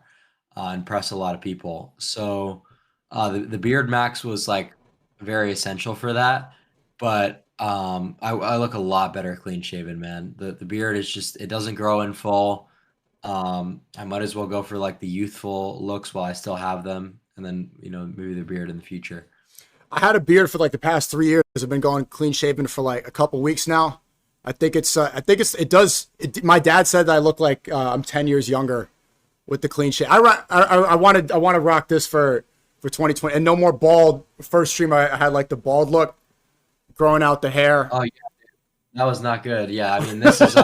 and press a lot of people. So the beard max was like very essential for that. But I look a lot better clean shaven, man. The beard is just it doesn't grow in full. I might as well go for like the youthful looks while I still have them, and then maybe the beard in the future. I had a beard for like the past 3 years. I've been going clean shaven for like a couple weeks now. My dad said that I look like I'm 10 years younger with the clean shave. I want to rock this for 2020 and no more bald. First stream I had like the bald look, growing out the hair. Oh yeah, that was not good. Yeah, I mean this is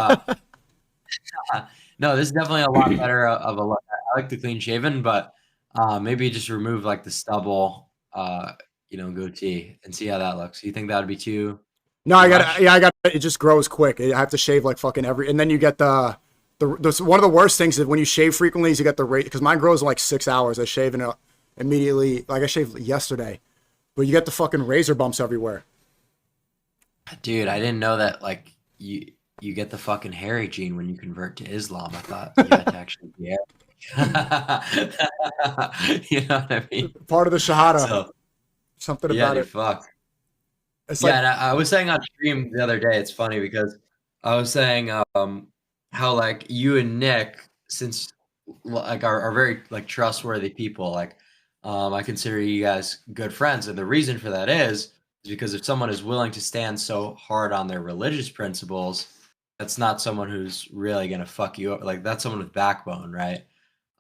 no, this is definitely a lot better of a look. I like the clean shaven, but maybe just remove like the stubble, goatee and see how that looks. You think that would be too? No, Too much? I got it. Just grows quick. I have to shave like fucking and then you get the one of the worst things is when you shave frequently is you get the rate because mine grows in like 6 hours. I shave and immediately like I shaved yesterday, but you get the fucking razor bumps everywhere. Dude, I didn't know that like you get the fucking hairy gene when you convert to Islam. I thought you had to actually be hairy. You know what I mean? Part of the shahada. So Something yeah, about dude, it. fuck. It's Yeah, like and I was saying on stream the other day, it's funny because I was saying how like you and Nick, since like are very like trustworthy people, like I consider you guys good friends, and the reason for that is because if someone is willing to stand so hard on their religious principles, that's not someone who's really gonna fuck you up. Like that's someone with backbone, right?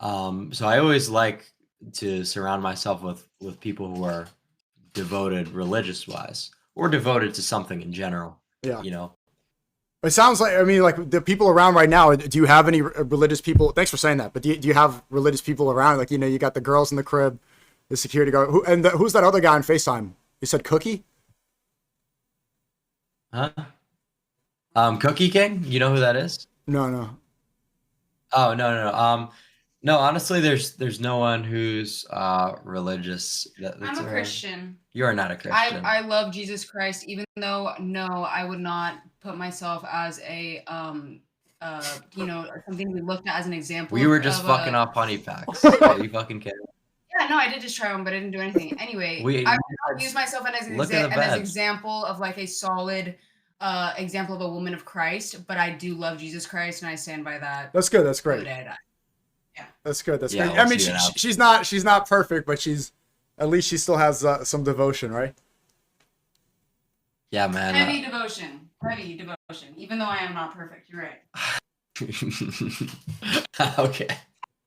So I always like to surround myself with people who are devoted religious wise or devoted to something in general, yeah. you know. It sounds like I mean like the people around right now. Do you have any religious people? Thanks for saying that. But do you have religious people around? Like you got the girls in the crib, the security guard. Who's that other guy on FaceTime? You said Cookie. Huh? Cookie King, you know who that is? No, no. Oh, no. No, honestly, there's no one who's religious that's I'm a around. Christian. You are not a Christian. I love Jesus Christ, even though no, I would not put myself as a something we looked at as an example. We were just of fucking off honey packs. Are you fucking kidding? Yeah, no, I did just try one, but I didn't do anything. Anyway, I would not use myself as an Look at the bed. example of like a solid example of a woman of Christ, but I do love Jesus Christ and I stand by that. That's good. That's great. till the day I die. That's good. That's Yeah, great. we'll I mean, see it out. she's not perfect, but at least she still has some devotion, right? Yeah, man. Heavy devotion. Even though I am not perfect, you're right. Okay.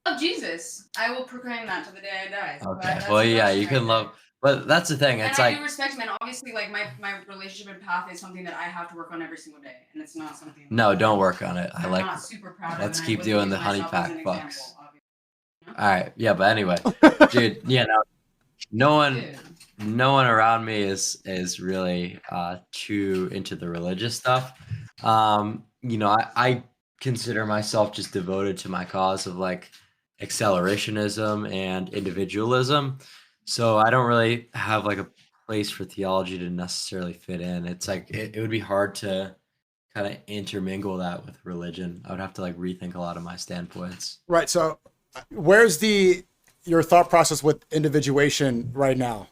Love Jesus. I will proclaim that to the day I die. But Okay. that's Well, yeah, devotion you right can there. love, but that's the thing. And It's I like, do respect men. Obviously, like my relationship and path is something that I have to work on every single day, and it's not something. no, don't work on it. I I'm like. not super proud of. Let's and I keep wouldn't doing use the honey myself as pack an fucks. example, obviously. All right. Yeah, but anyway, dude. Yeah, no Dude. one around me is really too into the religious stuff. I consider myself just devoted to my cause of like accelerationism and individualism. So I don't really have like a place for theology to necessarily fit in. It's like it would be hard to kind of intermingle that with religion. I would have to like rethink a lot of my standpoints. Right. So, where's your thought process with individuation right now?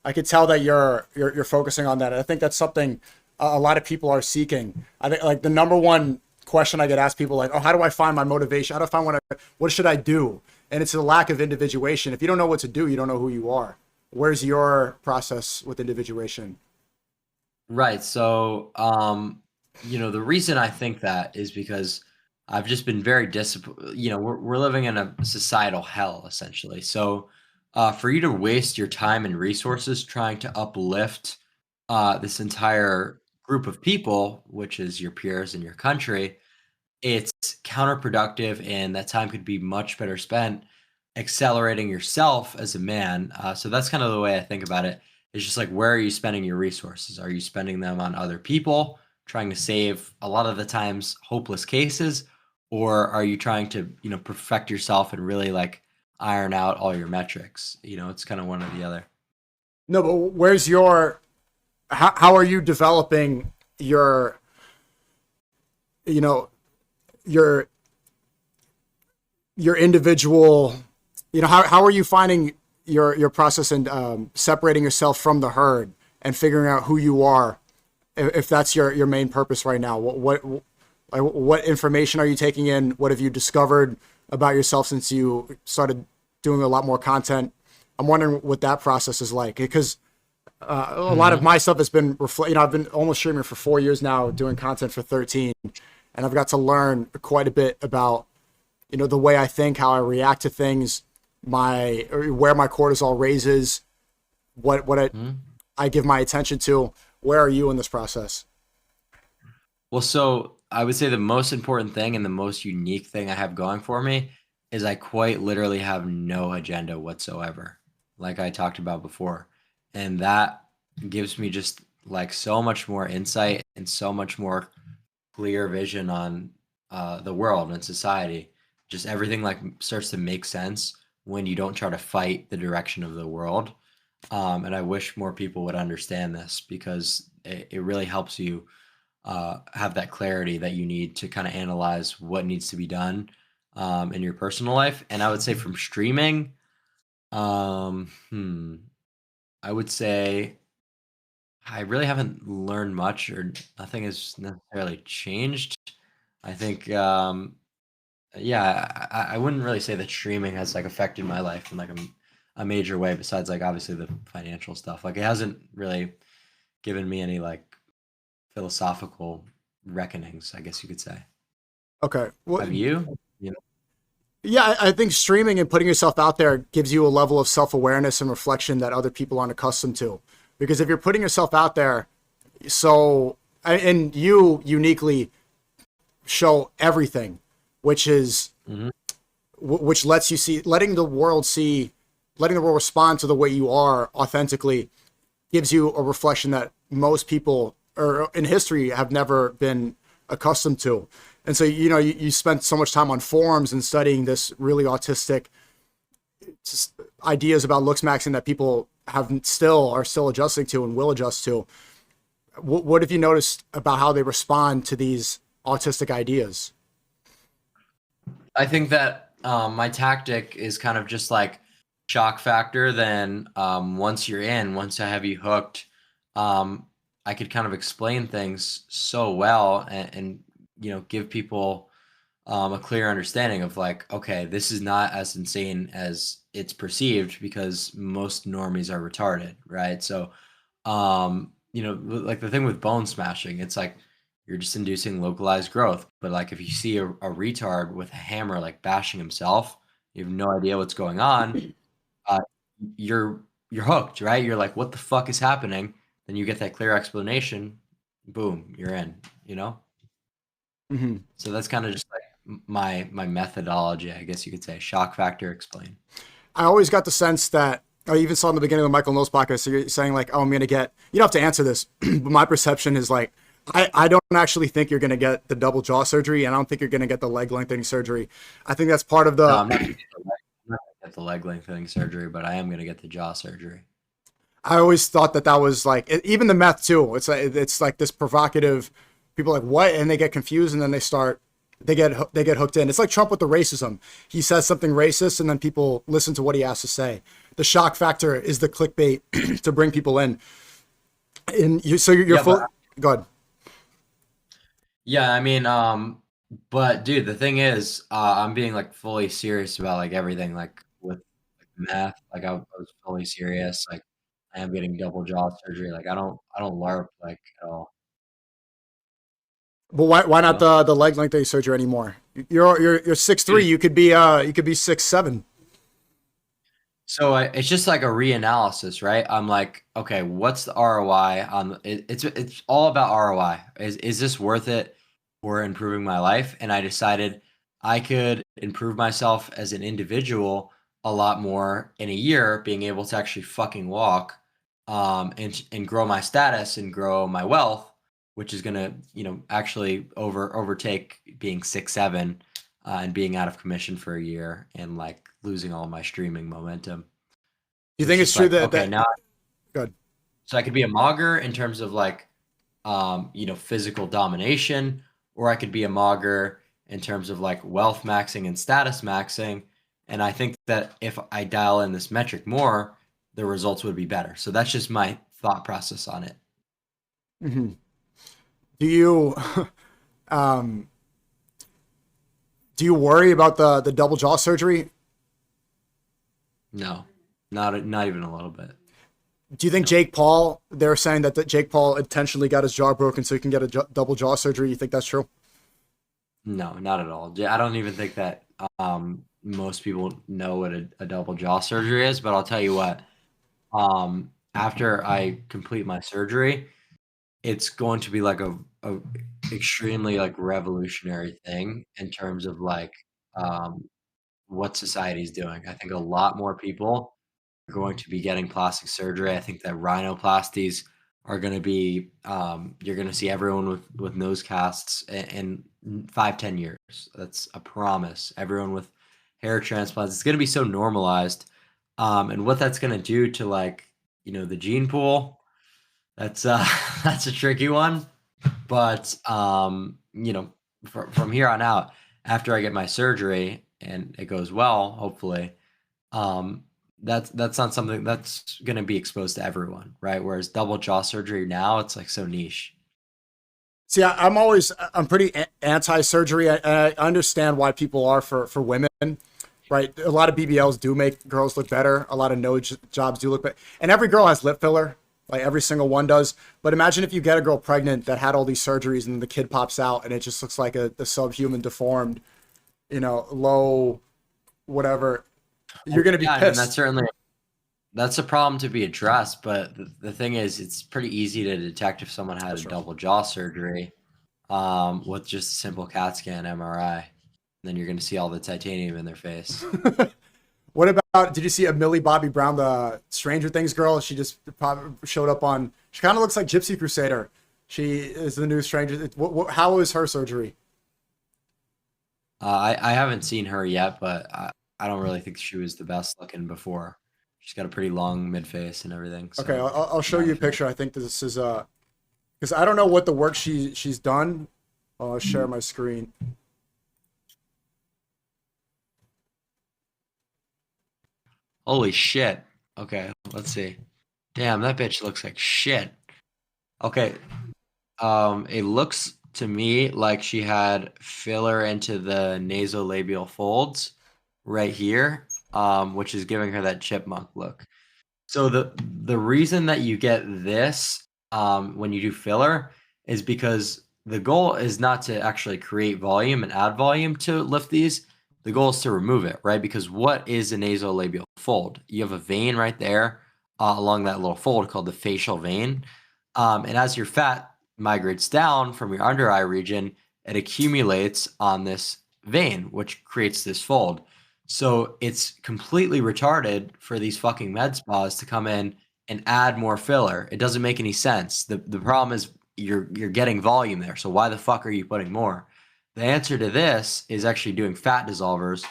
I could tell that you're focusing on that. I think that's something a lot of people are seeking. I think like the number one question I get asked people like, oh, how do I find my motivation? How do I find what should I do? And it's a lack of individuation. If you don't know what to do, you don't know who you are. Where's your process with individuation? Right. So, the reason I think that is because I've just been very disciplined. We're living in a societal hell essentially. So, for you to waste your time and resources trying to uplift this entire group of people, which is your peers in your country, it's counterproductive, and that time could be much better spent accelerating yourself as a man. So that's kind of the way I think about it. It's just like, where are you spending your resources? Are you spending them on other people, trying to save a lot of the times hopeless cases, or are you trying to, perfect yourself and really like iron out all your metrics? It's kind of one or the other. No, but where's your how are you developing your you know your individual, how are you finding your process and separating yourself from the herd and figuring out who you are, if that's your main purpose right now? What information are you taking in? What have you discovered about yourself since you started doing a lot more content? I'm wondering what that process is like, because a lot of my stuff has been I've been almost streaming for 4 years now, doing content for 13, and I've got to learn quite a bit about the way I think, how I react to things, where my cortisol raises, what I give my attention to. Where are you in this process? Well, so I would say the most important thing and the most unique thing I have going for me is I quite literally have no agenda whatsoever, like I talked about before. And that gives me just like so much more insight and so much more clear vision on the world and society. Just everything like starts to make sense when you don't try to fight the direction of the world. And I wish more people would understand this, because it really helps you have that clarity that you need to kind of analyze what needs to be done in your personal life. And I would say from streaming, I would say I really haven't learned much, or nothing has necessarily changed. I think, yeah, I wouldn't really say that streaming has like affected my life in like a major way, besides like obviously the financial stuff. Like it hasn't really given me any like philosophical reckonings, I guess you could say. Okay. Well, Have you? yeah, I think streaming and putting yourself out there gives you a level of self-awareness and reflection that other people aren't accustomed to. Because if you're putting yourself out there, and you uniquely show everything, which is which lets you see, letting the world respond to the way you are authentically, gives you a reflection that most people or in history have never been accustomed to. And so, you spent so much time on forums and studying this really autistic ideas about looks maxing that people are still adjusting to and will adjust to. What have you noticed about how they respond to these autistic ideas? I think that my tactic is kind of just like shock factor. Then once I have you hooked, I could kind of explain things so well and give people a clear understanding of like, okay, this is not as insane as it's perceived, because most normies are retarded, right? So, like the thing with bone smashing, it's like you're just inducing localized growth. But like if you see a retard with a hammer like bashing himself, you have no idea what's going on. Uh, you're hooked, right? You're like, what the fuck is happening? Then you get that clear explanation. Boom, you're in. Mm-hmm. So that's kind of just like my methodology, I guess you could say. Shock factor, explain. I always got the sense that I even saw in the beginning of the Michael Knowles podcast, so you're saying like, oh, I'm going to get, you don't have to answer this, but my perception is like, I don't actually think you're going to get the double jaw surgery, and I don't think you're going to get the leg lengthening surgery. I think that's part of the... No, I'm not going to get the leg lengthening surgery, but I am going to get the jaw surgery. I always thought that was like, even the meth too. It's like this provocative, people are like, what? And they get confused, and then they get hooked in. It's like Trump with the racism. He says something racist, and then people listen to what he has to say. The shock factor is the clickbait to bring people in. And you're full. Go ahead. Yeah, I mean, but dude, the thing is, I'm being like fully serious about like everything, like with like, math. Like I was fully serious. Like I am getting double jaw surgery. Like I don't LARP like at all. But why not the leg lengthening surgery anymore? You're 6'3". You could be 6'7". So it's just like a reanalysis, right? I'm like, okay, what's the ROI on it's all about ROI. Is this worth it for improving my life? And I decided I could improve myself as an individual a lot more in a year being able to actually fucking walk, and grow my status and grow my wealth, which is gonna, actually overtake being 6'7", and being out of commission for a year and like losing all my streaming momentum. You So think it's it's just true like, that okay, now good? so I could be a mogger in terms of like, physical domination, or I could be a mogger in terms of like wealth maxing and status maxing. And I think that if I dial in this metric more, the results would be better. So that's just my thought process on it. Mm-hmm. Do you um, do you worry about the double jaw surgery? No, not even a little bit. Do you think Jake Paul? They're saying that Jake Paul intentionally got his jaw broken so he can get a double jaw surgery. You think that's true? No, not at all. I don't even think that most people know what a double jaw surgery is. But I'll tell you what. After I complete my surgery, it's going to be like a extremely like revolutionary thing in terms of like um, what society's doing. I think a lot more people are going to be getting plastic surgery. I think that rhinoplasties are going to be you're going to see everyone with nose casts in 5-10 years. That's a promise. Everyone with hair transplants. It's going to be so normalized. And what that's going to do to like, the gene pool, that's that's a tricky one. But from here on out, after I get my surgery and it goes well, hopefully, um, that's not something that's going to be exposed to everyone, right? Whereas double jaw surgery now, it's like so niche. See, I'm pretty anti-surgery. I understand why people are for women, right? A lot of BBLs do make girls look better. A lot of nose jobs do look better, and every girl has lip filler, like every single one does. But imagine if you get a girl pregnant that had all these surgeries and the kid pops out and it just looks like a subhuman, deformed, low, whatever. You're gonna be Yeah, I mean, pissed. that's a problem to be addressed, but the thing is, it's pretty easy to detect if someone had a Sure. double jaw surgery, with just a simple CAT scan MRI. Then you're going to see all the titanium in their face. What about? Did you see a Millie Bobby Brown, the Stranger Things girl? She just showed up on. She kind of looks like Gypsy Crusader. She is the new Stranger. How was her surgery? I haven't seen her yet, but I don't really think she was the best looking before. She's got a pretty long mid face and everything. So Okay, I'll show you a picture. I think this is because I don't know what the work she's done. I'll share my screen. Holy shit. Okay, let's see. Damn, that bitch looks like shit. Okay, it looks to me like she had filler into the nasolabial folds right here, which is giving her that chipmunk look. So the reason that you get this when you do filler is because the goal is not to actually create volume and add volume to lift these. The goal is to remove it, right? Because what is a nasolabial fold? You have a vein right there along that little fold called the facial vein. And as your fat migrates down from your under eye region, it accumulates on this vein, which creates this fold. So it's completely retarded for these fucking med spas to come in and add more filler. It doesn't make any sense. The problem is you're getting volume there. So why the fuck are you putting more? The answer to this is actually doing fat dissolvers,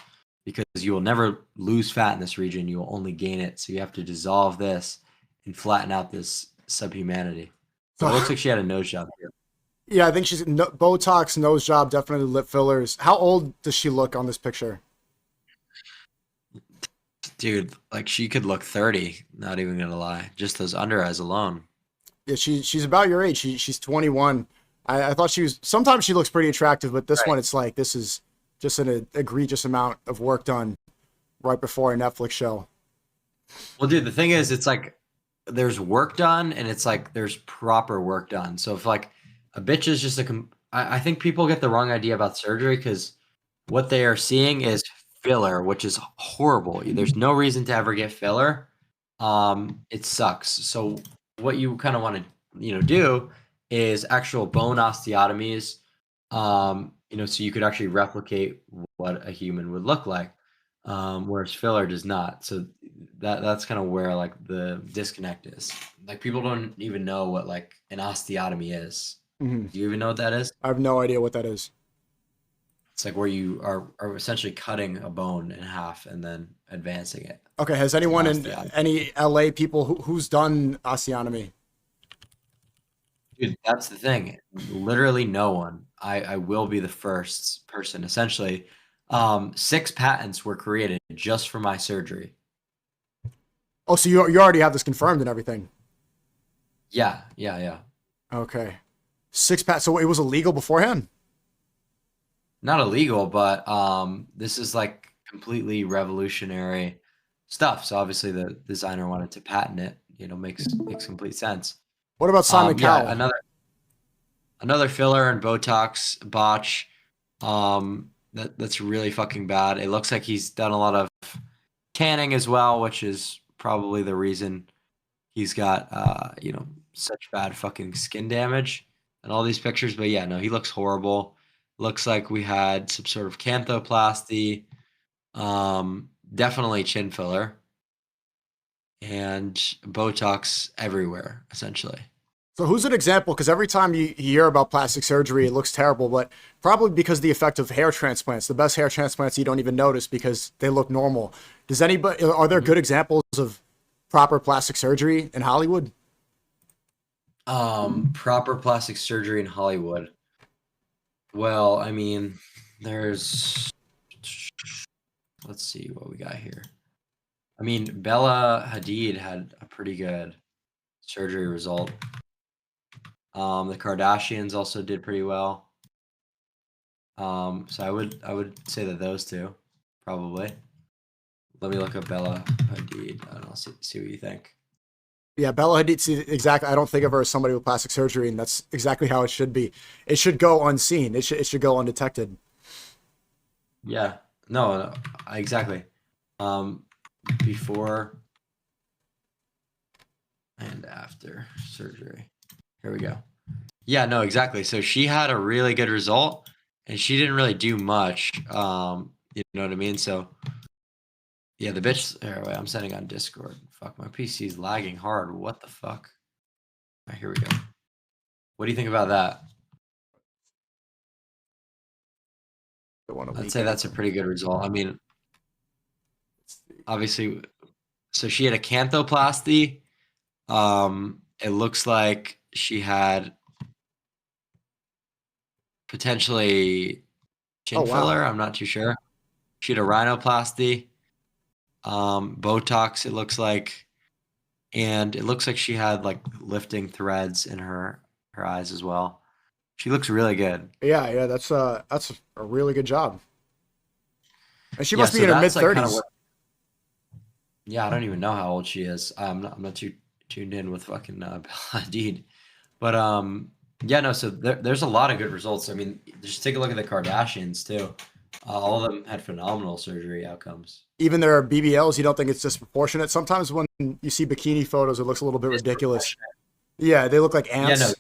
because you will never lose fat in this region. You will only gain it. So you have to dissolve this and flatten out this subhumanity. So it looks like she had a nose job here. Yeah, I think she's Botox, nose job, definitely lip fillers. How old does she look on this picture? Dude, like she could look 30, not even gonna lie. Just those under eyes alone. Yeah, she's about your age. She's 21. I thought she was. Sometimes she looks pretty attractive, but this one, it's like this is just an egregious amount of work done right before a Netflix show. Well, dude, the thing is, it's like there's work done and it's like there's proper work done. So if like a bitch is just I think people get the wrong idea about surgery because what they are seeing is filler, which is horrible. There's no reason to ever get filler. It sucks. So what you kind of want to, do is actual bone osteotomies, so you could actually replicate what a human would look like. whereas filler does not. So that's kind of where like the disconnect is. Like people don't even know what like an osteotomy is. Hmm. Do you even know what that is? I have no idea what that is. It's like where you are essentially cutting a bone in half and then advancing it. Okay, has It's an anyone in osteotomy. any LA people who's done osteotomy? Dude, that's the thing. Literally no one. I will be the first person. Essentially, 6 patents were created just for my surgery. Oh, so you already have this confirmed and everything. Yeah, yeah, yeah. Okay, 6 pat. So it was illegal beforehand. Not illegal, but this is like completely revolutionary stuff. So obviously the designer wanted to patent it. You know, makes complete sense. What about Simon Yeah, Cowell? another filler and Botox botch. That's really fucking bad. It looks like he's done a lot of tanning as well, which is probably the reason he's got such bad fucking skin damage and all these pictures. But yeah, no, he looks horrible. Looks like we had some sort of canthoplasty, definitely chin filler, and Botox everywhere, essentially. So who's an example? Because every time you hear about plastic surgery, it looks terrible, but probably because of the effect of hair transplants. The best hair transplants you don't even notice because they look normal. Does anybody? Are there good examples of proper plastic surgery in Hollywood? Proper plastic surgery in Hollywood. Well, I mean, there's let's see what we got here. I mean, Bella Hadid had a pretty good surgery result. The Kardashians also did pretty well. So I would say that those two, probably. Let me look up Bella Hadid. I don't know, see what you think. Yeah, Bella Hadid. See, exactly. I don't think of her as somebody with plastic surgery, and that's exactly how it should be. It should go unseen. It should go undetected. Yeah, no, exactly. Um, Before and after surgery. Here we go. Yeah, no, exactly. So she had a really good result, and she didn't really do much. You know what I mean? So yeah, the bitch. Here, wait, I'm sending on Discord. Fuck, my PC's lagging hard. What the fuck? All right, here we go. What do you think about that? Don't want to I'd leak say that's a anything. pretty good result. I mean, obviously, so she had a canthoplasty. It looks like she had potentially Oh chin wow. filler. I'm not too sure. She had a rhinoplasty, Botox. It looks like, and it looks like she had like lifting threads in her eyes as well. She looks really good. Yeah, yeah. That's a really good job. And she Yeah, must be so in her that's mid like kind of thirties. what. Yeah, I don't even know how old she is. I'm not too tuned in with fucking Bella Hadid, but yeah, no. So there's a lot of good results. I mean, just take a look at the Kardashians too. All of them had phenomenal surgery outcomes. Even their BBLs, you don't think it's disproportionate. Sometimes when you see bikini photos, it looks a little bit ridiculous. Disproportionate. Yeah, they look like Yeah, no, ants.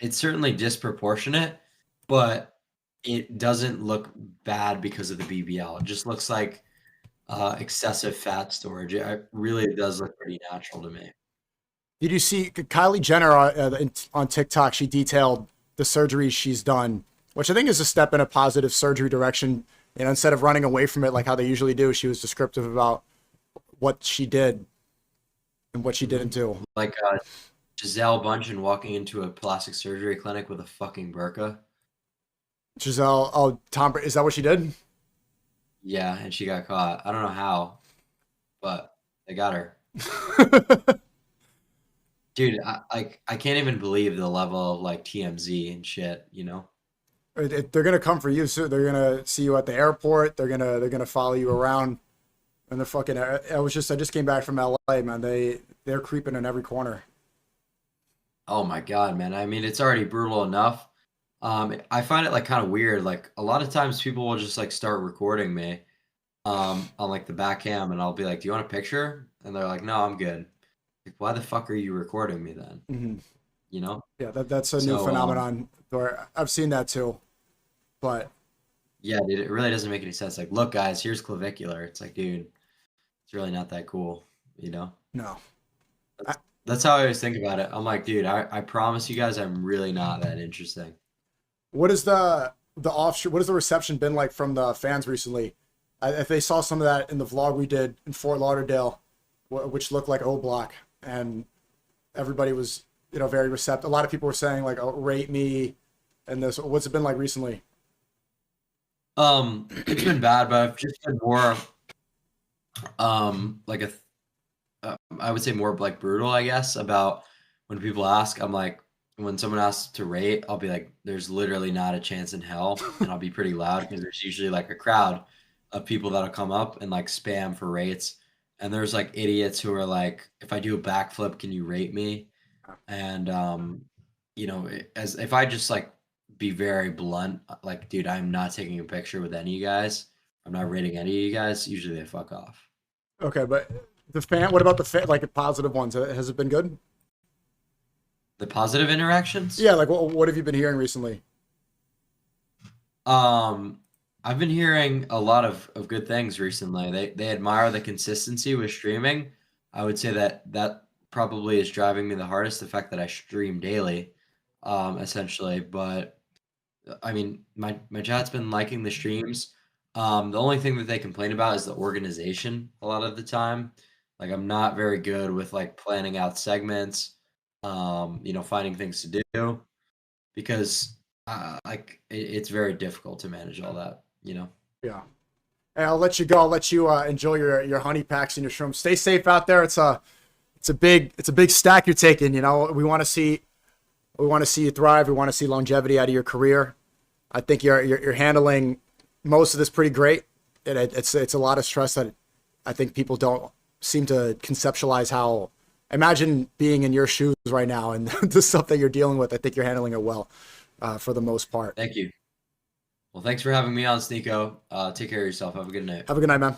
it's certainly disproportionate, but it doesn't look bad because of the BBL. It just looks like excessive fat storage. It really does look pretty natural to me. Did you see Kylie Jenner on TikTok? She detailed the surgeries she's done, which I think is a step in a positive surgery direction. And instead of running away from it like how they usually do, she was descriptive about what she did and what she didn't do. Like Giselle Bundchen walking into a plastic surgery clinic with a fucking burqa. Giselle, oh, Tom, is that what she did? Yeah, and she got caught. I don't know how, but they got her. Dude, I can't even believe the level of like TMZ and shit, you know? They're gonna come for you soon. They're gonna see you at the airport. They're gonna follow you around. And they're fucking. I just came back from LA, man. They're creeping in every corner. Oh my God, man. I mean, it's already brutal enough. I find it like kind of weird. Like a lot of times people will just like start recording me on like the back cam and I'll be like, "Do you want a picture?" And they're like, "No, I'm good." Like, why the fuck are you recording me then? Hmm. You know? Yeah, that's a new So phenomenon. Where I've seen that too. But yeah, dude, it really doesn't make any sense. Like, look, guys, here's clavicular. It's like, dude, it's really not that cool, you know? No. That's how I always think about it. I'm like, dude, I promise you guys I'm really not that interesting. What is the offshoot? What has the reception been like from the fans recently? If they saw some of that in the vlog we did in Fort Lauderdale, which looked like O Block, and everybody was, you know, very receptive. A lot of people were saying like, "Oh, rate me," and this. What's it been like recently? It's been bad, but I've just been more, like I would say more like brutal, I guess, about when people ask. I'm like, when someone asks to rate, I'll be like, there's literally not a chance in hell, and I'll be pretty loud because there's usually like a crowd of people that'll come up and like spam for rates, and there's like idiots who are like, if I do a backflip, can you rate me? And you know, as if I just like be very blunt, like, dude, I'm not taking a picture with any of you guys. I'm not rating any of you guys. Usually they fuck off. Okay, but the fan. What about the fan? Like positive ones? Has it been good? The positive interactions? Yeah. Like what have you been hearing recently? I've been hearing a lot of good things recently. They admire the consistency with streaming. I would say that probably is driving me the hardest, the fact that I stream daily, essentially. But I mean, my chat's been liking the streams. The only thing that they complain about is the organization a lot of the time. Like, I'm not very good with like planning out segments, you know, finding things to do because like it's very difficult to manage all that, you know. Yeah. Hey, I'll let you go. I'll let you enjoy your honey packs and your shrooms. Stay safe out there. It's a big stack you're taking. You know, we want to see you thrive. We want to see longevity out of your career. I think you're handling most of this pretty great. It's a lot of stress that I think people don't seem to conceptualize how. Imagine being in your shoes right now and the stuff that you're dealing with. I think you're handling it well, for the most part. Thank you. Well, thanks for having me on, SNEAKO. Take care of yourself. Have a good night. Have a good night, man.